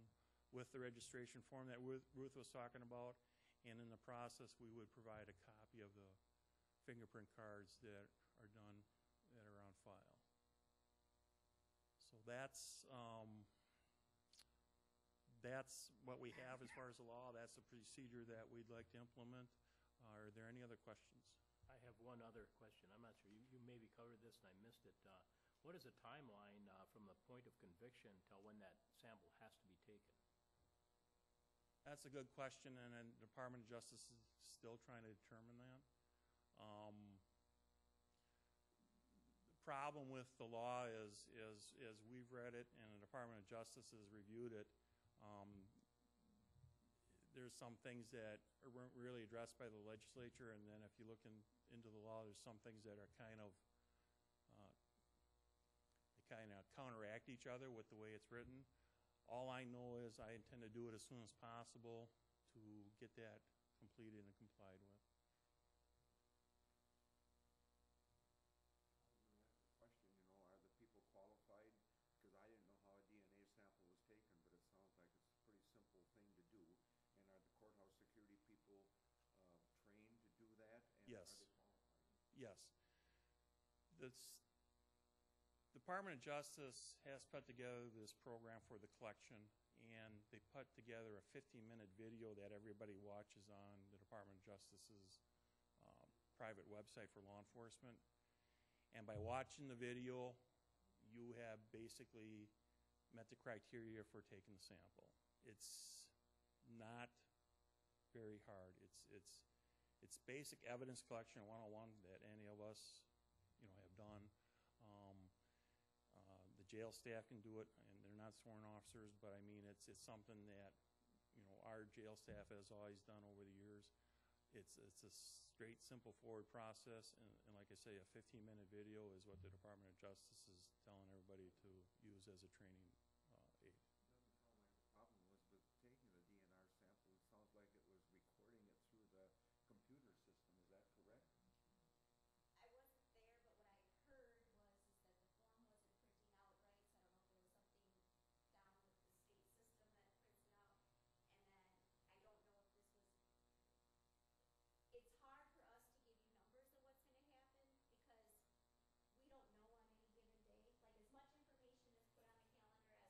with the registration form that Ruth was talking about. And in the process, we would provide a copy of the fingerprint cards that are done, that are on file. So that's what we have as far as the law. That's the procedure that we'd like to implement. Are there any other questions? I have one other question. I'm not sure. You maybe covered this and I missed it. What is the timeline from the point of conviction till when that sample has to be taken? That's a good question, and the Department of Justice is still trying to determine that. The problem with the law is we've read it and the Department of Justice has reviewed it. There's some things that weren't really addressed by the legislature, and then if you look into the law, there's some things that are kind of counteract each other with the way it's written. All I know is I intend to do it as soon as possible to get that completed and complied with. Question, are the people qualified? Because I didn't know how a DNA sample was taken, but it sounds like it's a pretty simple thing to do. And are the courthouse security people trained to do that? And Yes. Are they qualified? Yes. The Department of Justice has put together this program for the collection, and they put together a 15-minute video that everybody watches on the Department of Justice's private website for law enforcement. And by watching the video, you have basically met the criteria for taking the sample. It's not very hard. It's basic evidence collection 101 that any of us have done. The jail staff can do it, and they're not sworn officers, but I mean it's something that our jail staff has always done over the years. It's a straight, simple, forward process, and like I say, a 15-minute video is what the Department of Justice is telling everybody to use as a training aid. It doesn't sound like the problem was with taking the DNR sample. It sounds like it was recording it through the computer system. Is that correct? I wasn't there, but what I heard was that the form wasn't printing out right, so I don't know if there was something down with the state system that prints it out. And then I don't know if this was, it's hard for us to give you numbers of what's going to happen because we don't know on any given day. Like as much information is put on a calendar as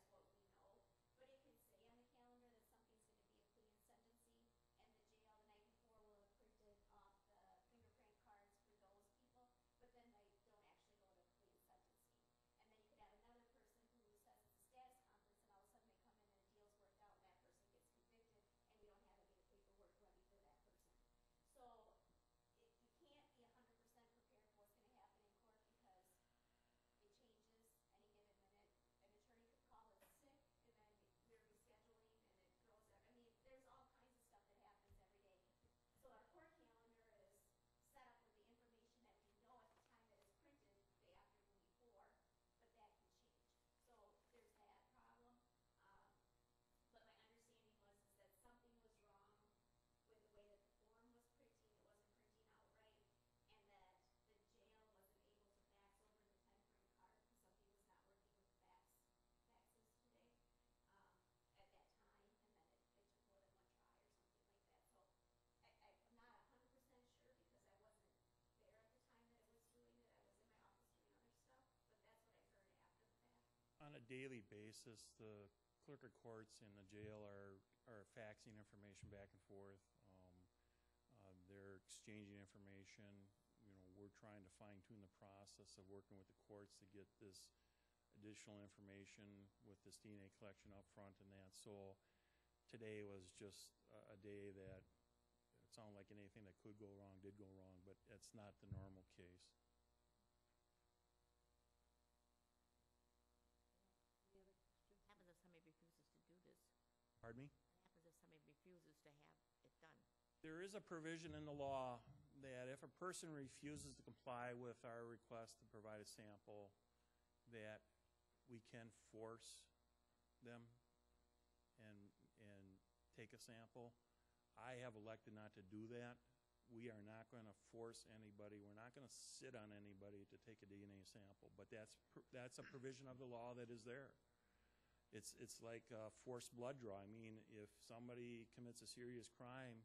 daily basis, the clerk of courts and the jail are faxing information back and forth. They're exchanging information. You know, we're trying to fine tune the process of working with the courts to get this additional information with this DNA collection up front and that. So today was just a day that it sounded like anything that could go wrong did go wrong, but it's not the normal case. What happens if somebody refuses to do this? Pardon me? What happens if somebody refuses to have it done? There is a provision in the law that if a person refuses to comply with our request to provide a sample, that we can force them and take a sample. I have elected not to do that. We are not going to force anybody. We're not going to sit on anybody to take a DNA sample, but that's a provision of the law that is there. It's like a forced blood draw. I mean, if somebody commits a serious crime,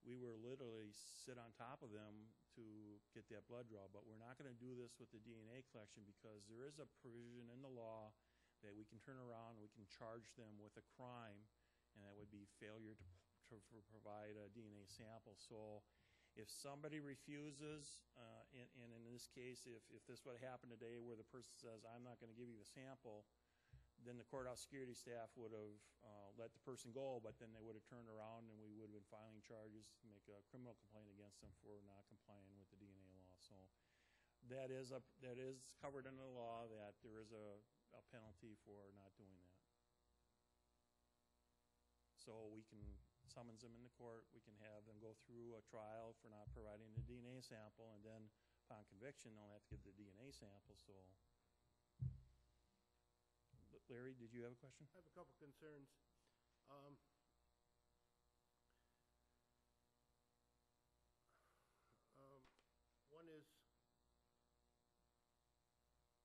we will literally sit on top of them to get that blood draw. But we're not going to do this with the DNA collection because there is a provision in the law that we can turn around and we can charge them with a crime, and that would be failure to provide a DNA sample. So if somebody refuses, and in this case, if this would happen today where the person says, I'm not going to give you the sample, then the courthouse security staff would have let the person go, but then they would have turned around and we would have been filing charges to make a criminal complaint against them for not complying with the DNA law. So that is covered in the law, that there is a penalty for not doing that. So we can summons them in the court, we can have them go through a trial for not providing the DNA sample, and then upon conviction, they'll have to give the DNA sample. So Larry, did you have a question? I have a couple concerns. One is,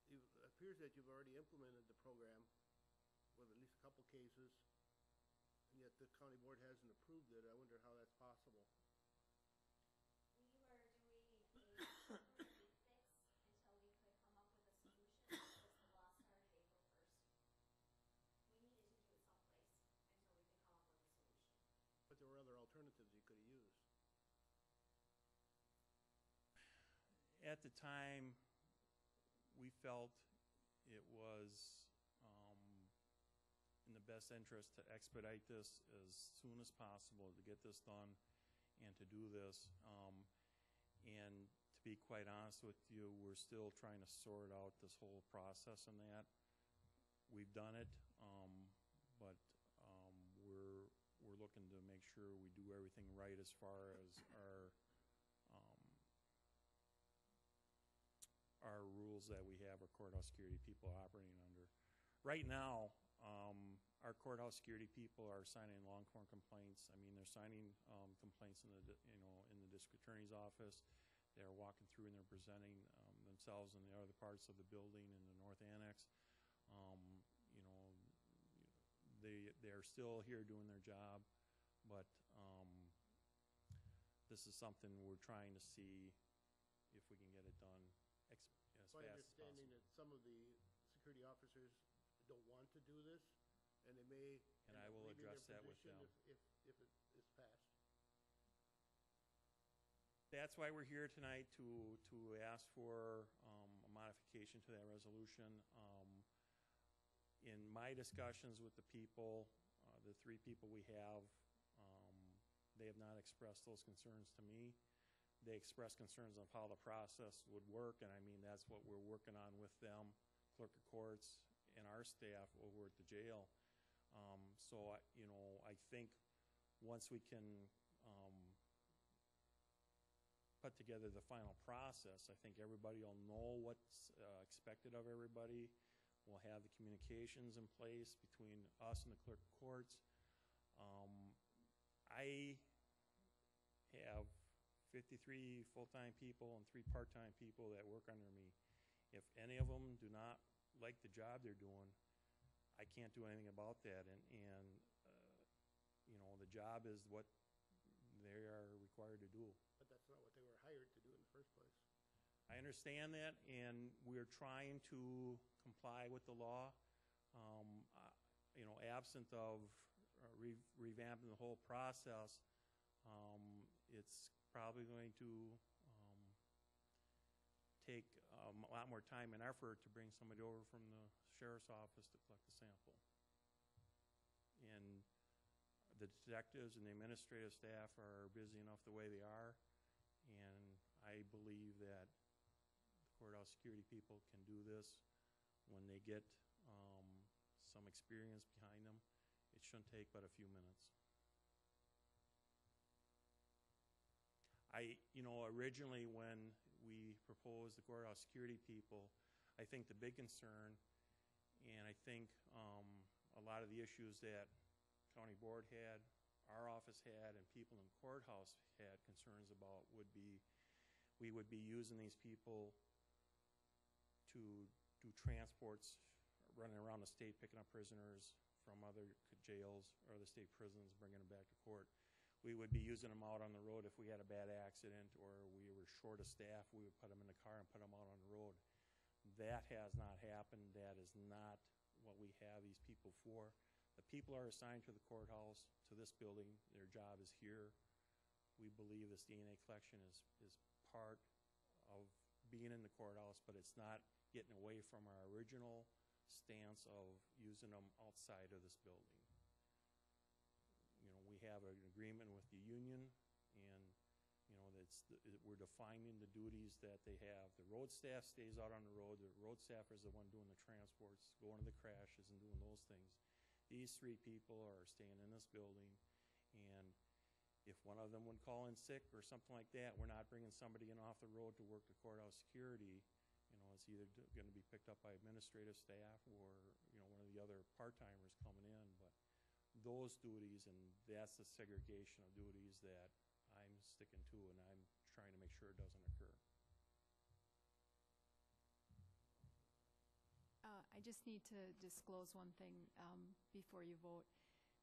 it appears that you've already implemented the program with at least a couple cases, and yet the county board hasn't approved it. I wonder how that's possible. We were doing a temporary fix until we could come up with a solution because the law started April 1st. We needed to do it someplace until we could come up with a solution. But there were other alternatives you could have used. At the time, we felt it was in the best interest to expedite this as soon as possible, to get this done and to do this. And to be quite honest with you, we're still trying to sort out this whole process and that. We've done it, but we're looking to make sure we do everything right as far as our rules that we have our courthouse security people operating under. Right now, our courthouse security people are signing long form complaints. I mean, they're signing complaints in the district attorney's office. They're walking through and they're presenting themselves in the other parts of the building in the North Annex. They're still here doing their job, but this is something we're trying to see if we can get it done as My fast as possible. understanding that some of the security officers don't want to do this, and they may And end I up will leaving their address that with position them. if it is passed. That's why we're here tonight, to ask for a modification to that resolution. In my discussions with the people, the three people we have, they have not expressed those concerns to me. They expressed concerns of how the process would work, and I mean, that's what we're working on with them, clerk of courts, and our staff over at the jail. So, I think once we can put together the final process, I think everybody will know what's expected of everybody. We'll have the communications in place between us and the clerk of courts. I have 53 full-time people and 3 part-time people that work under me. If any of them do not like the job they're doing, I can't do anything about that. And the job is what they are required to do. But that's not what they were hired to do in the first place. I understand that, and we're trying to comply with the law. Absent of revamping the whole process, it's probably going to take a lot more time and effort to bring somebody over from the sheriff's office to collect the sample. And the detectives and the administrative staff are busy enough the way they are, and I believe that the courthouse security people can do this when they get some experience behind them. It shouldn't take but a few minutes. Originally when we proposed the courthouse security people, I think the big concern, and I think a lot of the issues that county board had, our office had, and people in courthouse had concerns about would be, we would be using these people to do transports, running around the state picking up prisoners from other jails or the state prisons, bringing them back to court. We would be using them out on the road if we had a bad accident or we were short of staff. We would put them in the car and put them out on the road. That has not happened. That is not what we have these people for. The people are assigned to the courthouse, to this building. Their job is here. We believe this DNA collection is part of being in the courthouse, but it's not getting away from our original stance of using them outside of this building. We have an agreement with the union, and we're defining the duties that they have. The road staff stays out on the road. The road staff is the one doing the transports, going to the crashes and doing those things. These three people are staying in this building, and if one of them would call in sick or something like that, we're not bringing somebody in off the road to work the courthouse security. It's either going to be picked up by administrative staff or one of the other part-timers coming in. But those duties, and that's the segregation of duties that I'm sticking to, and I'm trying to make sure it doesn't occur. I just need to disclose one thing before you vote.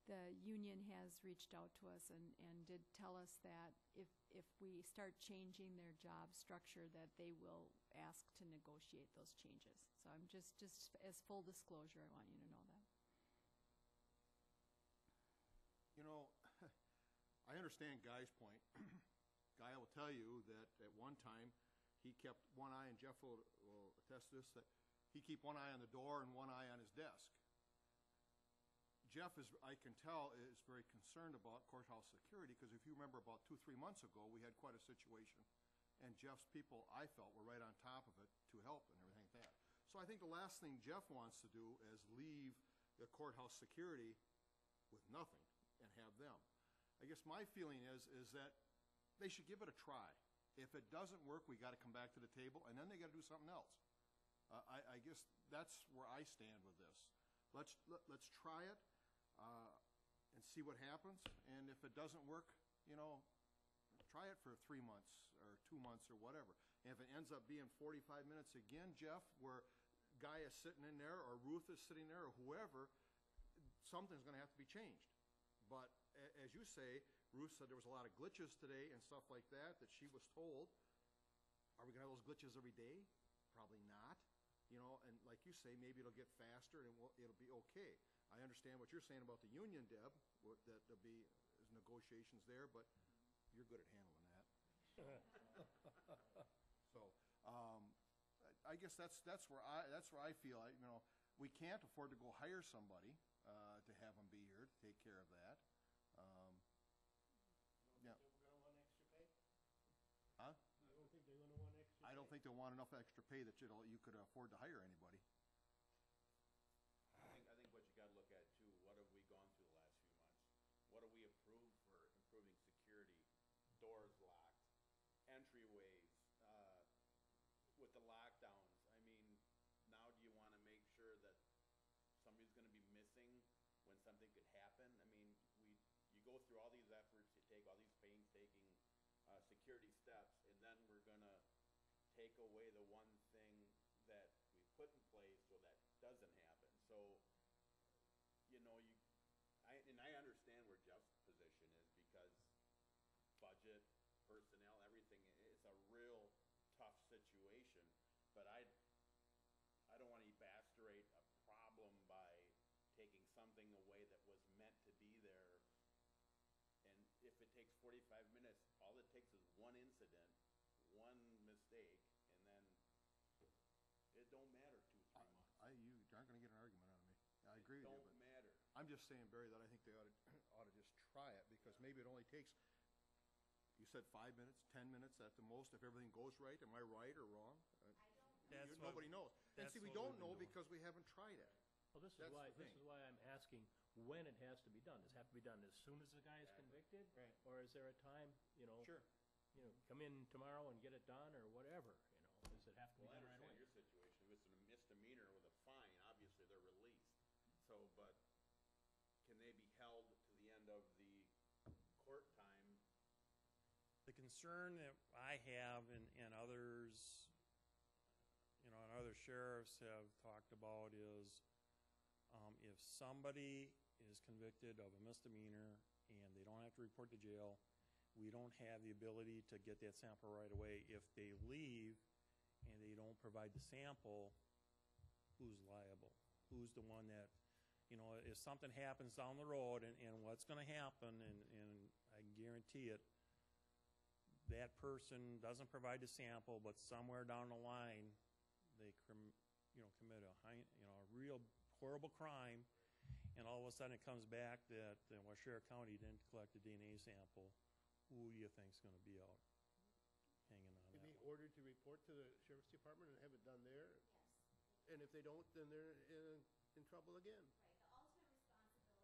The union has reached out to us and did tell us that if we start changing their job structure, that they will ask to negotiate those changes. So I'm just as full disclosure, I want you to know that. I understand Guy's point. Guy will tell you that at one time he kept one eye, and Jeff will attest to this, that he keep one eye on the door and one eye on his desk. Jeff, I can tell, is very concerned about courthouse security, because if you remember about 2-3 months ago, we had quite a situation, and Jeff's people, I felt, were right on top of it to help and everything like that. So I think the last thing Jeff wants to do is leave the courthouse security with nothing and have them. I guess my feeling is that they should give it a try. If it doesn't work, we got to come back to the table, and then they got to do something else. I guess that's where I stand with this. Let's try it and see what happens. And if it doesn't work, try it for 3 months or 2 months or whatever. And if it ends up being 45 minutes again, Jeff, where Guy is sitting in there or Ruth is sitting there or whoever, something's going to have to be changed. But as you say, Ruth said there was a lot of glitches today and stuff like that she was told. Are we going to have those glitches every day? Probably not. And like you say, maybe it'll get faster and it'll be okay. I understand what you're saying about the union, Deb, that there'll be negotiations there, but you're good at handling that. So, I guess that's where I feel. We can't afford to go hire somebody to have them be here to take care of that. Yeah. They're going to want extra pay? Huh? You don't think they're going to want extra pay? I don't think they'll want enough extra pay that you could afford to hire anybody. I think what you got to look at too, what have we gone through the last few months? What have we approved for improving security? Doors locked, entryways, with the lockdowns. I mean, now do you want to make sure that somebody's going to be missing when something could happen? I mean, you go through all these efforts, you take all these painstaking security steps, and then we're going to take away the one thing that we put in place so that doesn't happen. So, I understand where Jeff's position is, because budget, personnel, everything, it's a real tough situation. But I don't want to evaluate a problem by 45 minutes, all it takes is one incident, one mistake, and then it don't matter 2, 3 months. You aren't gonna get an argument out of me. I agree with you, Don't but matter. I'm just saying, Barry, that I think they ought to, ought to just try it, because maybe it only takes, you said 5 minutes, 10 minutes at the most, if everything goes right. Am I right or wrong? That's what- Nobody knows. And that's see, we what don't we've been know doing. because we haven't tried it. Well, this is That's why, the this thing. is why I'm asking when it has to be done. Does it have to be done as soon as the guy is convicted? Right. Or is there a time, Sure. come in tomorrow and get it done, or whatever, Does it have to be Well, I done right understand away? your situation. If it's a misdemeanor with a fine, obviously they're released. So, but can they be held to the end of the court time? The concern that I have and others, and other sheriffs have talked about is, if somebody is convicted of a misdemeanor and they don't have to report to jail, we don't have the ability to get that sample right away. If they leave and they don't provide the sample, who's liable? Who's the one that, if something happens down the road, and what's gonna happen, and I guarantee it, that person doesn't provide the sample, but somewhere down the line, they commit a real horrible crime, and all of a sudden it comes back that Sheriff County didn't collect a DNA sample. Who do you think's gonna be out hanging on To that be one? ordered to report to the sheriff's department and have it done there? Yes. And if they don't, then they're in trouble again. Right, the ultimate responsibility is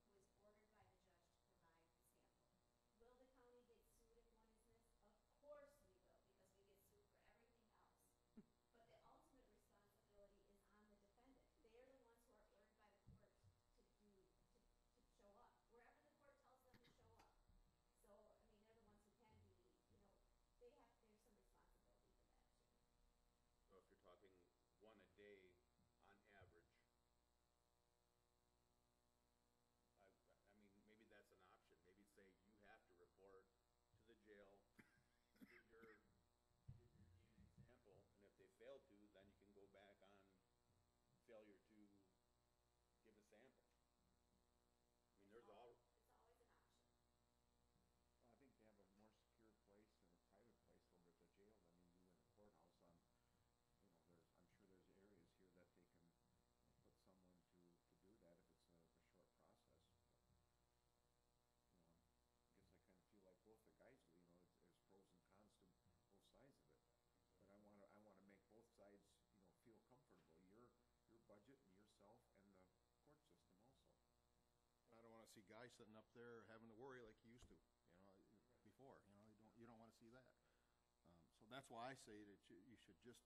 on the defendant, who is ordered by the judge to provide the sample. Will the county get sued if one is missed? Of course we will, because we get sued for everything else. But the ultimate responsibility is on the defendant. They are the ones who are ordered by the court to show up, wherever the court tells them to show up. So, I mean, they're the ones who can be, there's some responsibility for that too. So if you're talking one a day on average, I mean, maybe that's an option. Maybe say you have to report to the jail, give your DNA sample, and if they fail to, then you can go back on failure to give a sample. I mean, there's all, It's always an option. Well, I think they have a more secure place and a private place over at the jail than they do in the courthouse on, I'm sure there's areas here that they can put someone to do that if it's a short process. But, I guess I kind of feel like both the guys do, there's pros and cons to both sides of it. But I wanna make both sides, feel comfortable, your budget and yourself and the court system also. I don't wanna see guys sitting up there having to worry like he used to, before, you don't wanna see that. So that's why I say that you should just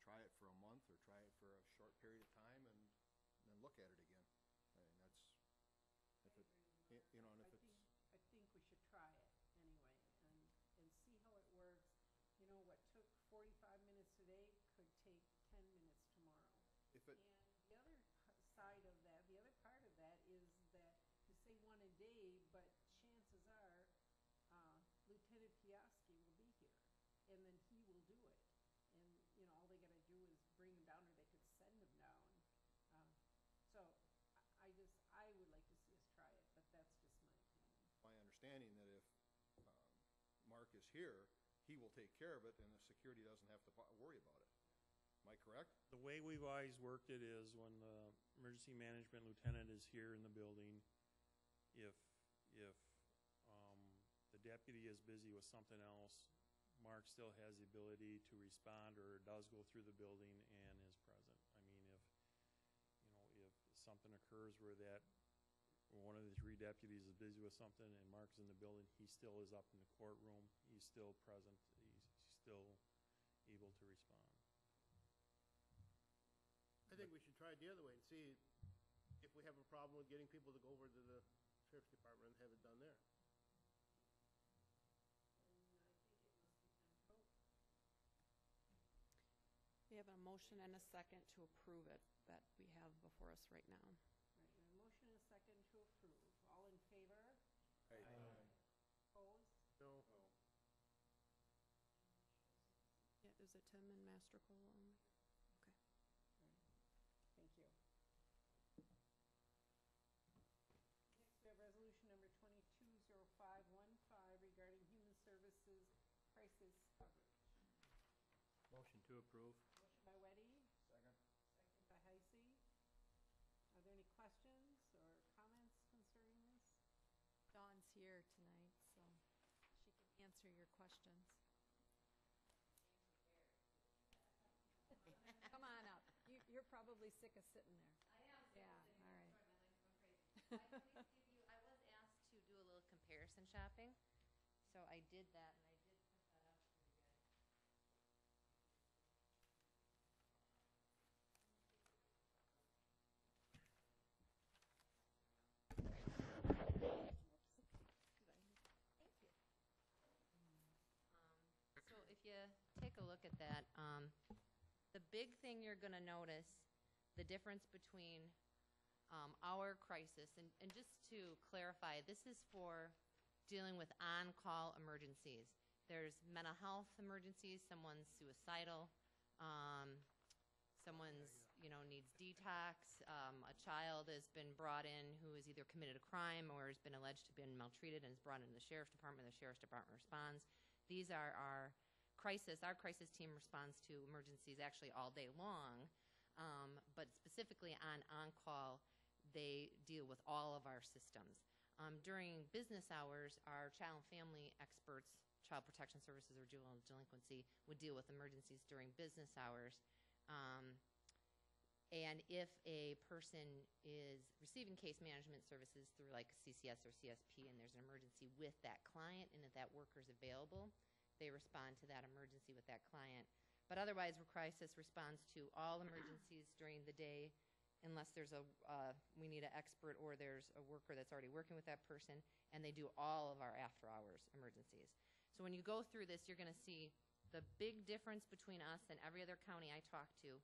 try it for a month or try it for a short period of time and then look at it again. I mean, that's, if it, and if it's. I think we should try it anyway and see how it works. What took 45 minutes today could take 10 minutes tomorrow. If it, And the other side of that, the other part of that is that you say one a day, but chances are Lieutenant Piaski will be here, and then he will do it. And, all they gotta do is bring him down, or they could send him down. So I would like to see us try it, but that's just my opinion. my understanding that if Mark is here, he will take care of it and the security doesn't have to worry about it. Am I correct? The way we've always worked it is when the emergency management lieutenant is here in the building, if the deputy is busy with something else, Mark still has the ability to respond or does go through the building and is present. I mean, if something occurs where one of the 3 deputies is busy with something and Mark's in the building, he still is up in the courtroom, he's still present, he's still able to respond. I think we should try it the other way and see if we have a problem with getting people to go over to the sheriff's department and have it done there. We have a motion and a second to approve it that we have before us right now. Right, we have a motion and a second to approve. All in favor? Opposed? No? Yeah, is it Tim and Master Cole only? Okay. Thank you. Next, we have resolution number 2204, his coverage. Motion to approve. Motion by Weddy, Second. second by Heisey. Are there any questions or comments concerning this? Dawn's here tonight, so she can answer your questions. Come on up. You're probably sick of sitting there. I am sick Yeah, of sitting all here. right. Sorry, my leg's going crazy. I was asked to do a little comparison shopping, so I did that, and I did print that out for you guys. Thank you. So if you take a look at that, the big thing you're going to notice, the difference between our crisis, and just to clarify, this is for dealing with on-call emergencies. There's mental health emergencies, someone's suicidal, someone's, needs detox, a child has been brought in who has either committed a crime or has been alleged to have been maltreated and is brought into the sheriff's department responds. These are our crisis team responds to emergencies actually all day long, but specifically on-call, they deal with all of our systems. During business hours, our child and family experts, Child Protection Services or juvenile delinquency, would deal with emergencies during business hours. And if a person is receiving case management services through like CCS or CSP and there's an emergency with that client and if that worker's available, they respond to that emergency with that client. But otherwise, crisis responds to all emergencies during the day unless there's we need an expert or there's a worker that's already working with that person, and they do all of our after-hours emergencies. So when you go through this, you're going to see the big difference between us and every other county I talked to.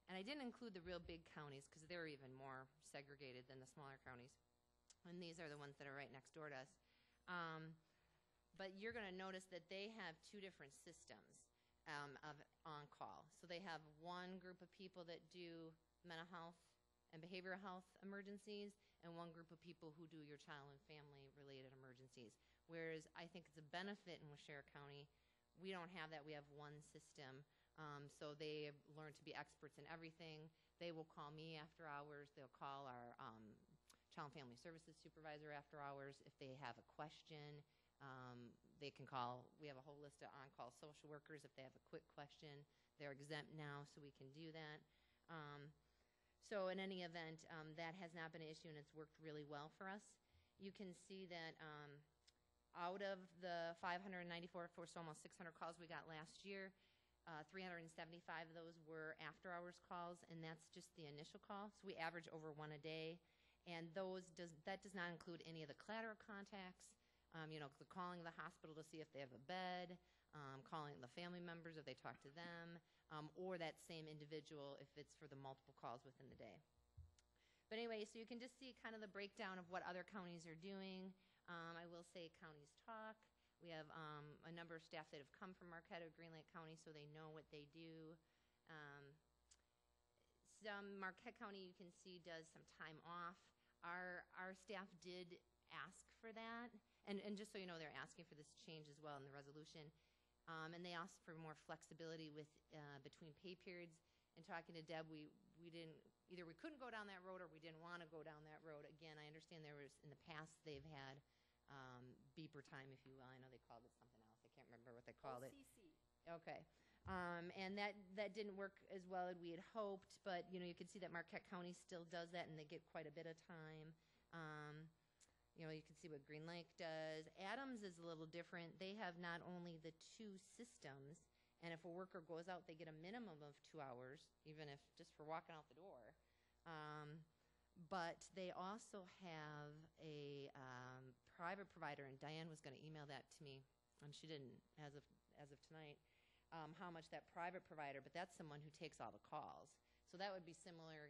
And I didn't include the real big counties because they're even more segregated than the smaller counties. And these are the ones that are right next door to us. But you're going to notice that they have two different systems of on-call. So they have one group of people that do mental health and behavioral health emergencies and one group of people who do your child and family related emergencies. Whereas I think it's a benefit in Waushara County, we don't have that. We have one system. So they learn to be experts in everything. They will call me after hours. They'll call our child and family services supervisor after hours if they have a question. They can call. We have a whole list of on-call social workers if they have a quick question. They're exempt now, so we can do that. So in any event, that has not been an issue, and it's worked really well for us. You can see that out of the 594, so almost 600 calls we got last year, 375 of those were after-hours calls, and that's just the initial call. So we average over one a day, and that does not include any of the collateral contacts, calling the hospital to see if they have a bed, calling the family members if they talk to them, or that same individual if it's for the multiple calls within the day. But anyway, so you can just see kind of the breakdown of what other counties are doing. I will say counties talk. We have a number of staff that have come from Marquette or Green Lake County, so they know what they do. Some Marquette County, you can see, does some time off. Our staff did ask for that, and just so you know, they're asking for this change as well in the resolution. And they asked for more flexibility with between pay periods. And talking to Deb, we didn't either. We couldn't go down that road, or we didn't want to go down that road. Again, I understand there was in the past they've had beeper time, if you will. I know they called it something else. I can't remember what they called it. OCC. Okay. And that didn't work as well as we had hoped, but you can see that Marquette County still does that, and they get quite a bit of time. You can see what Green Lake does. Adams is a little different. They have not only the two systems, and if a worker goes out, they get a minimum of 2 hours, even if just for walking out the door. But they also have a private provider, and Diane was going to email that to me, and she didn't as of tonight, how much that private provider, but that's someone who takes all the calls. So that would be similar,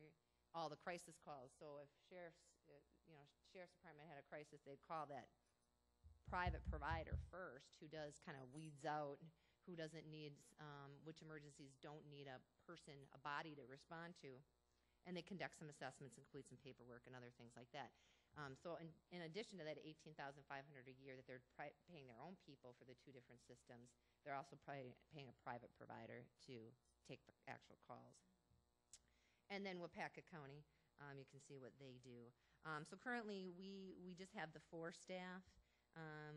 all the crisis calls. So if Sheriff's Department had a crisis, they'd call that private provider first, who does kind of weeds out who doesn't need, which emergencies don't need a body to respond to. And they conduct some assessments, include some paperwork and other things like that. So in addition to that $18,500 a year that they're paying their own people for the two different systems, they're also paying a private provider to take the actual calls. And then Wapaka County, you can see what they do. So currently, we just have the 4 staff.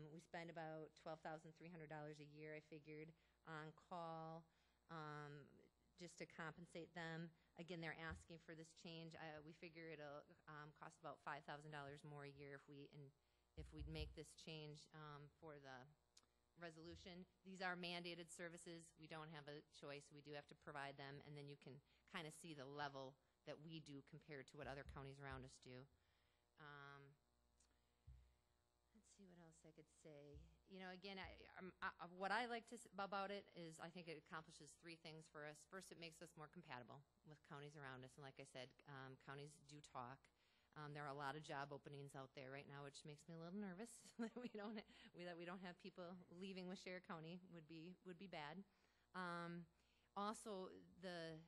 We spend about $12,300 a year, I figured, on call, just to compensate them. Again, they're asking for this change. We figure it'll cost about $5,000 more a year if we'd make this change for the resolution. These are mandated services. We don't have a choice. We do have to provide them, and then you can kind of see the level that we do compared to what other counties around us do. Let's see what else I could say. You know, again, what I like about it is I think it accomplishes 3 things for us. First, it makes us more compatible with counties around us, and like I said, counties do talk. There are a lot of job openings out there right now, which makes me a little nervous that we don't have people leaving Waushara County would be bad. Also, the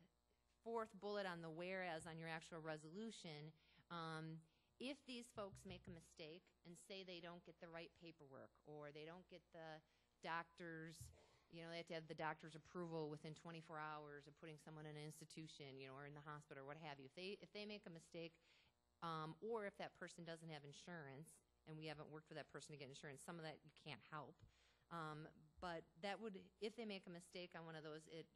4th bullet on the whereas on your actual resolution. If these folks make a mistake and say they don't get the right paperwork or they don't get the doctor's, they have to have the doctor's approval within 24 hours of putting someone in an institution, or in the hospital or what have you. If they make a mistake, or if that person doesn't have insurance and we haven't worked with that person to get insurance, some of that you can't help. But that would, if they make a mistake on one of those, it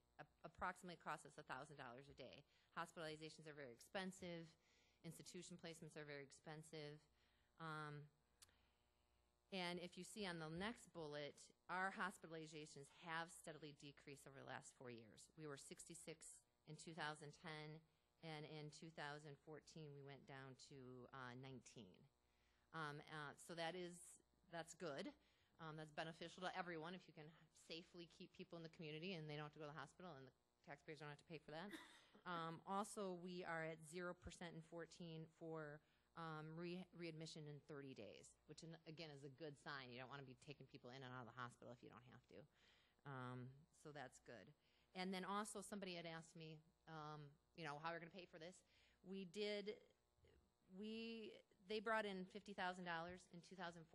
approximately costs us $1,000 a day. Hospitalizations are very expensive. Institution placements are very expensive. And if you see on the next bullet, our hospitalizations have steadily decreased over the last 4 years. We were 66 in 2010, and in 2014 we went down to 19. So that's good. That's beneficial to everyone if you can safely keep people in the community and they don't have to go to the hospital and the taxpayers don't have to pay for that. Also, we are at 0% in 14 for readmission in 30 days, which again is a good sign. You don't want to be taking people in and out of the hospital if you don't have to. So that's good. And then also somebody had asked me, how we're going to pay for this. They brought in $50,000 in 2014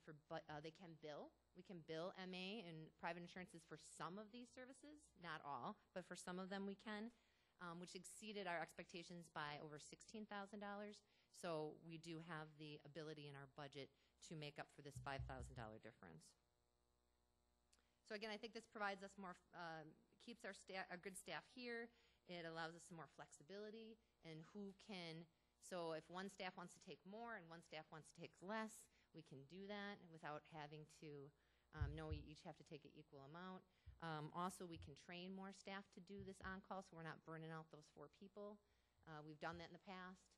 for, they can bill. We can bill MA and private insurances for some of these services, not all, but for some of them we can, which exceeded our expectations by over $16,000. So we do have the ability in our budget to make up for this $5,000 difference. So again, I think this provides us more, keeps our good staff here. It allows us some more flexibility in who can. So if one staff wants to take more and one staff wants to take less, we can do that without having to know we each have to take an equal amount. Also, we can train more staff to do this on-call, so we're not burning out those 4 people. We've done that in the past.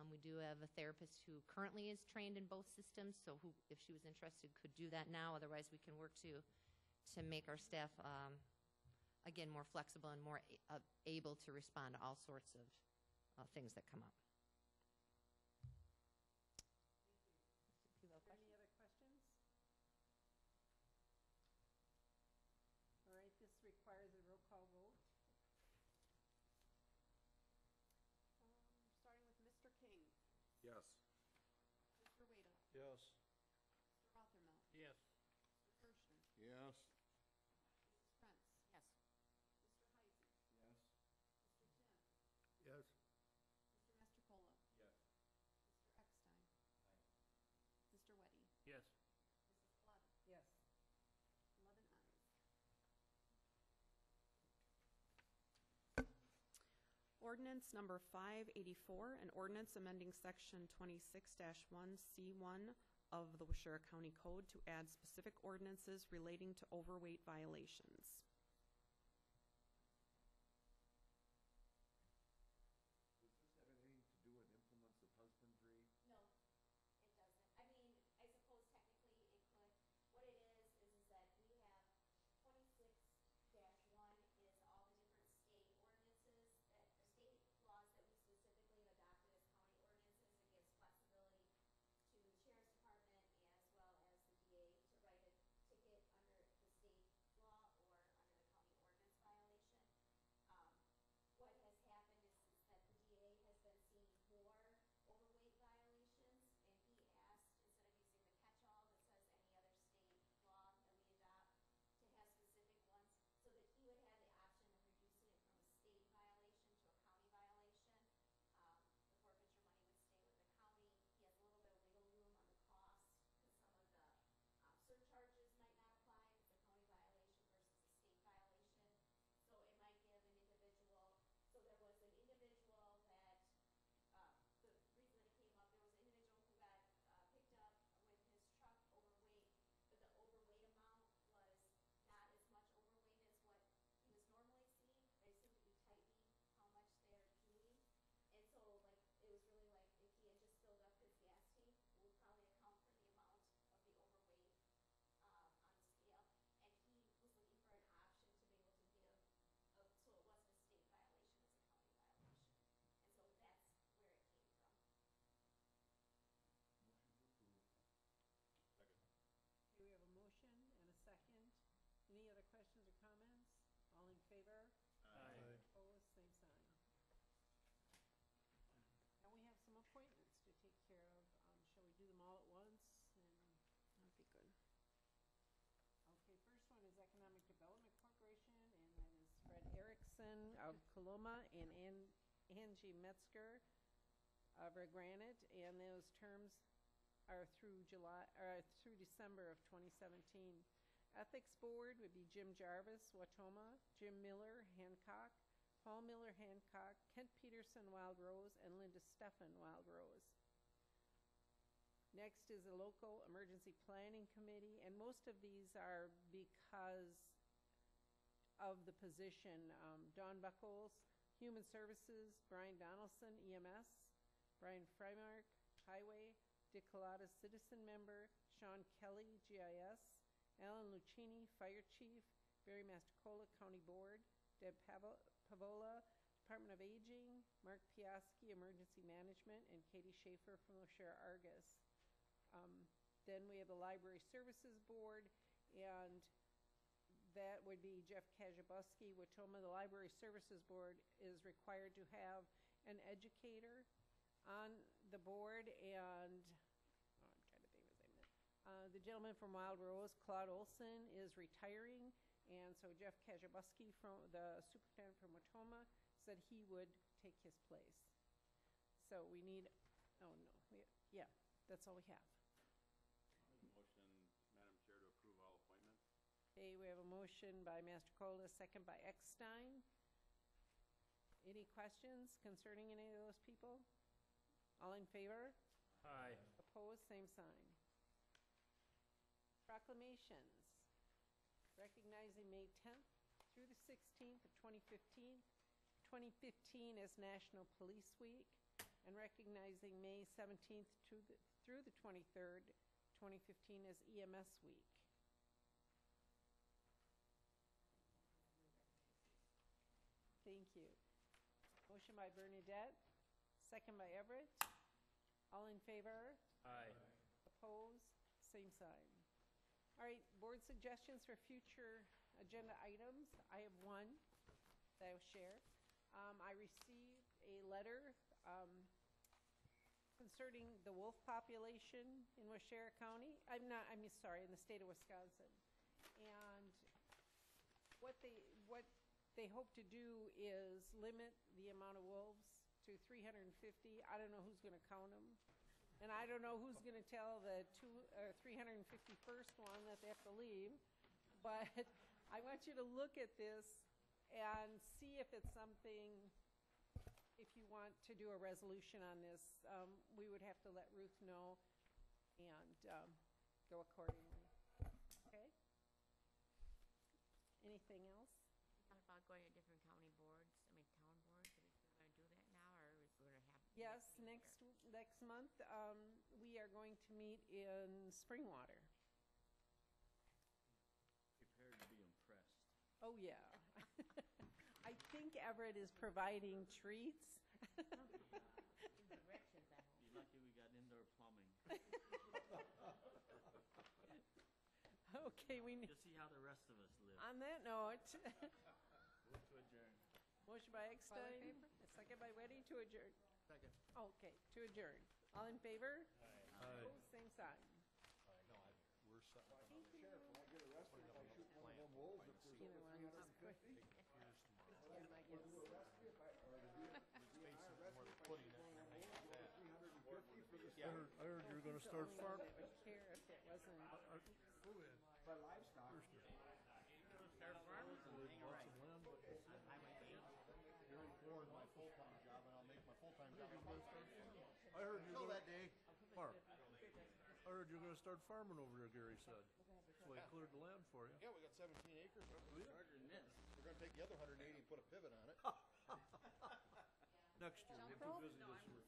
We do have a therapist who currently is trained in both systems, so who, if she was interested, could do that now. Otherwise, we can work to make our staff, again, more flexible and more able to respond to all sorts of things that come up. Any other questions? All right, this requires a roll call vote. Starting with Mr. King, Yes. Mr. Wada, Yes. Mr. Rothermel, Yes. Mr. Kirschner, Yes. Mrs. Prince, Yes. Mr. Heisey, Yes. Mr. Tim, Yes. Mr. Mastrocola, Yes. Mr. Eckstein, Mr. Weddy, Yes. Mrs. Platta, Yes. 11 ayes. Ordinance number 584, an ordinance amending section 26-1C1 of the Waushara County Code to add specific ordinances relating to overweight violations. Does this have anything to do with implements of husbandry? No, it doesn't. I mean, I suppose technically it could. What it is that we have 26-1 is all the different state ordinances, the state laws that we specifically have adopted as county ordinances. It gives flexibility to the sheriff's department as well as the DA to write a ticket under the state law or under Coloma, and Angie Metzger of Granite, and those terms are through December of 2017. Ethics Board would be Jim Jarvis, Watoma, Jim Miller, Hancock, Paul Miller, Hancock, Kent Peterson, Wild Rose, and Linda Steffen, Wild Rose. Next is the Local Emergency Planning Committee, and most of these are because of the position. Dawn Buckles, Human Services, Brian Donaldson, EMS, Brian Freimark, Highway, Dick Colada, Citizen Member, Sean Kelly, GIS, Alan Lucchini, Fire Chief, Barry Mastercola, County Board, Deb Pavola, Department of Aging, Mark Piaski, Emergency Management, and Katie Schaefer from Lashare Argus. Then we have the Library Services Board, and that would be Jeff Kajabuski, Watoma. The Library Services Board is required to have an educator on the board, and I'm trying to think of his name. The gentleman from Wild Rose, Claude Olson, is retiring, and so Jeff Kajabuski, from the superintendent from Watoma, said he would take his place. So we need, yeah, that's all we have. Motion, Madam Chair, to approve all appointments. Okay, we have a motion by Mastercola, second by Eckstein. Any questions concerning any of those people? All in favor? Aye. Opposed, same sign. Proclamations. Recognizing May 10th through the 16th of 2015 as National Police Week, and recognizing May 17th through the 23rd, 2015 as EMS Week. Thank you. Motion by Bernadette, second by Everett. All in favor? Aye. Opposed? Same sign. All right, board suggestions for future agenda items. I have one that I will share. I received a letter concerning the wolf population in Waushara County. In the state of Wisconsin. And what they hope to do is limit the amount of wolves to 350. I don't know who's going to count them. And I don't know who's going to tell the 351st one that they have to leave. But I want you to look at this and see if it's something, if you want to do a resolution on this, we would have to let Ruth know and go accordingly. Okay? Anything else? Thought about going to different county boards, town boards. Are we still going to do that now, or is we're going to have? Yes, next month, we are going to meet in Springwater. Prepared to be impressed. Oh, yeah. I think Everett is providing treats. Directions, I hope. Be lucky we got indoor plumbing. Okay, we need. To see how the rest of us live. On that note. Move to adjourn. Motion by Eckstein, second by Weddy to adjourn. Second. Okay, to adjourn. All in favor? Aye. Opposed, same sign. We're setting up Sheriff, when I get arrested, if I shoot one of them wolves, if there's Either over one. 350, Yeah, my or guess. do arrest me if I, or the DNR arrest me if I shoot one of them wolves over 350 for the state. I heard you were gonna start farm. I would care if it wasn't. For livestock. Start farming and hang right. Gary Ford, my full-time job, and I'll make my full-time job. I heard you Till were that day. Mark, I heard you were gonna start farming over there, Gary said. So he cleared the land for you. Yeah, we got 17 acres. Larger than this. We're gonna take the other 180 and put a pivot on it. Next year, we'll be busy this year.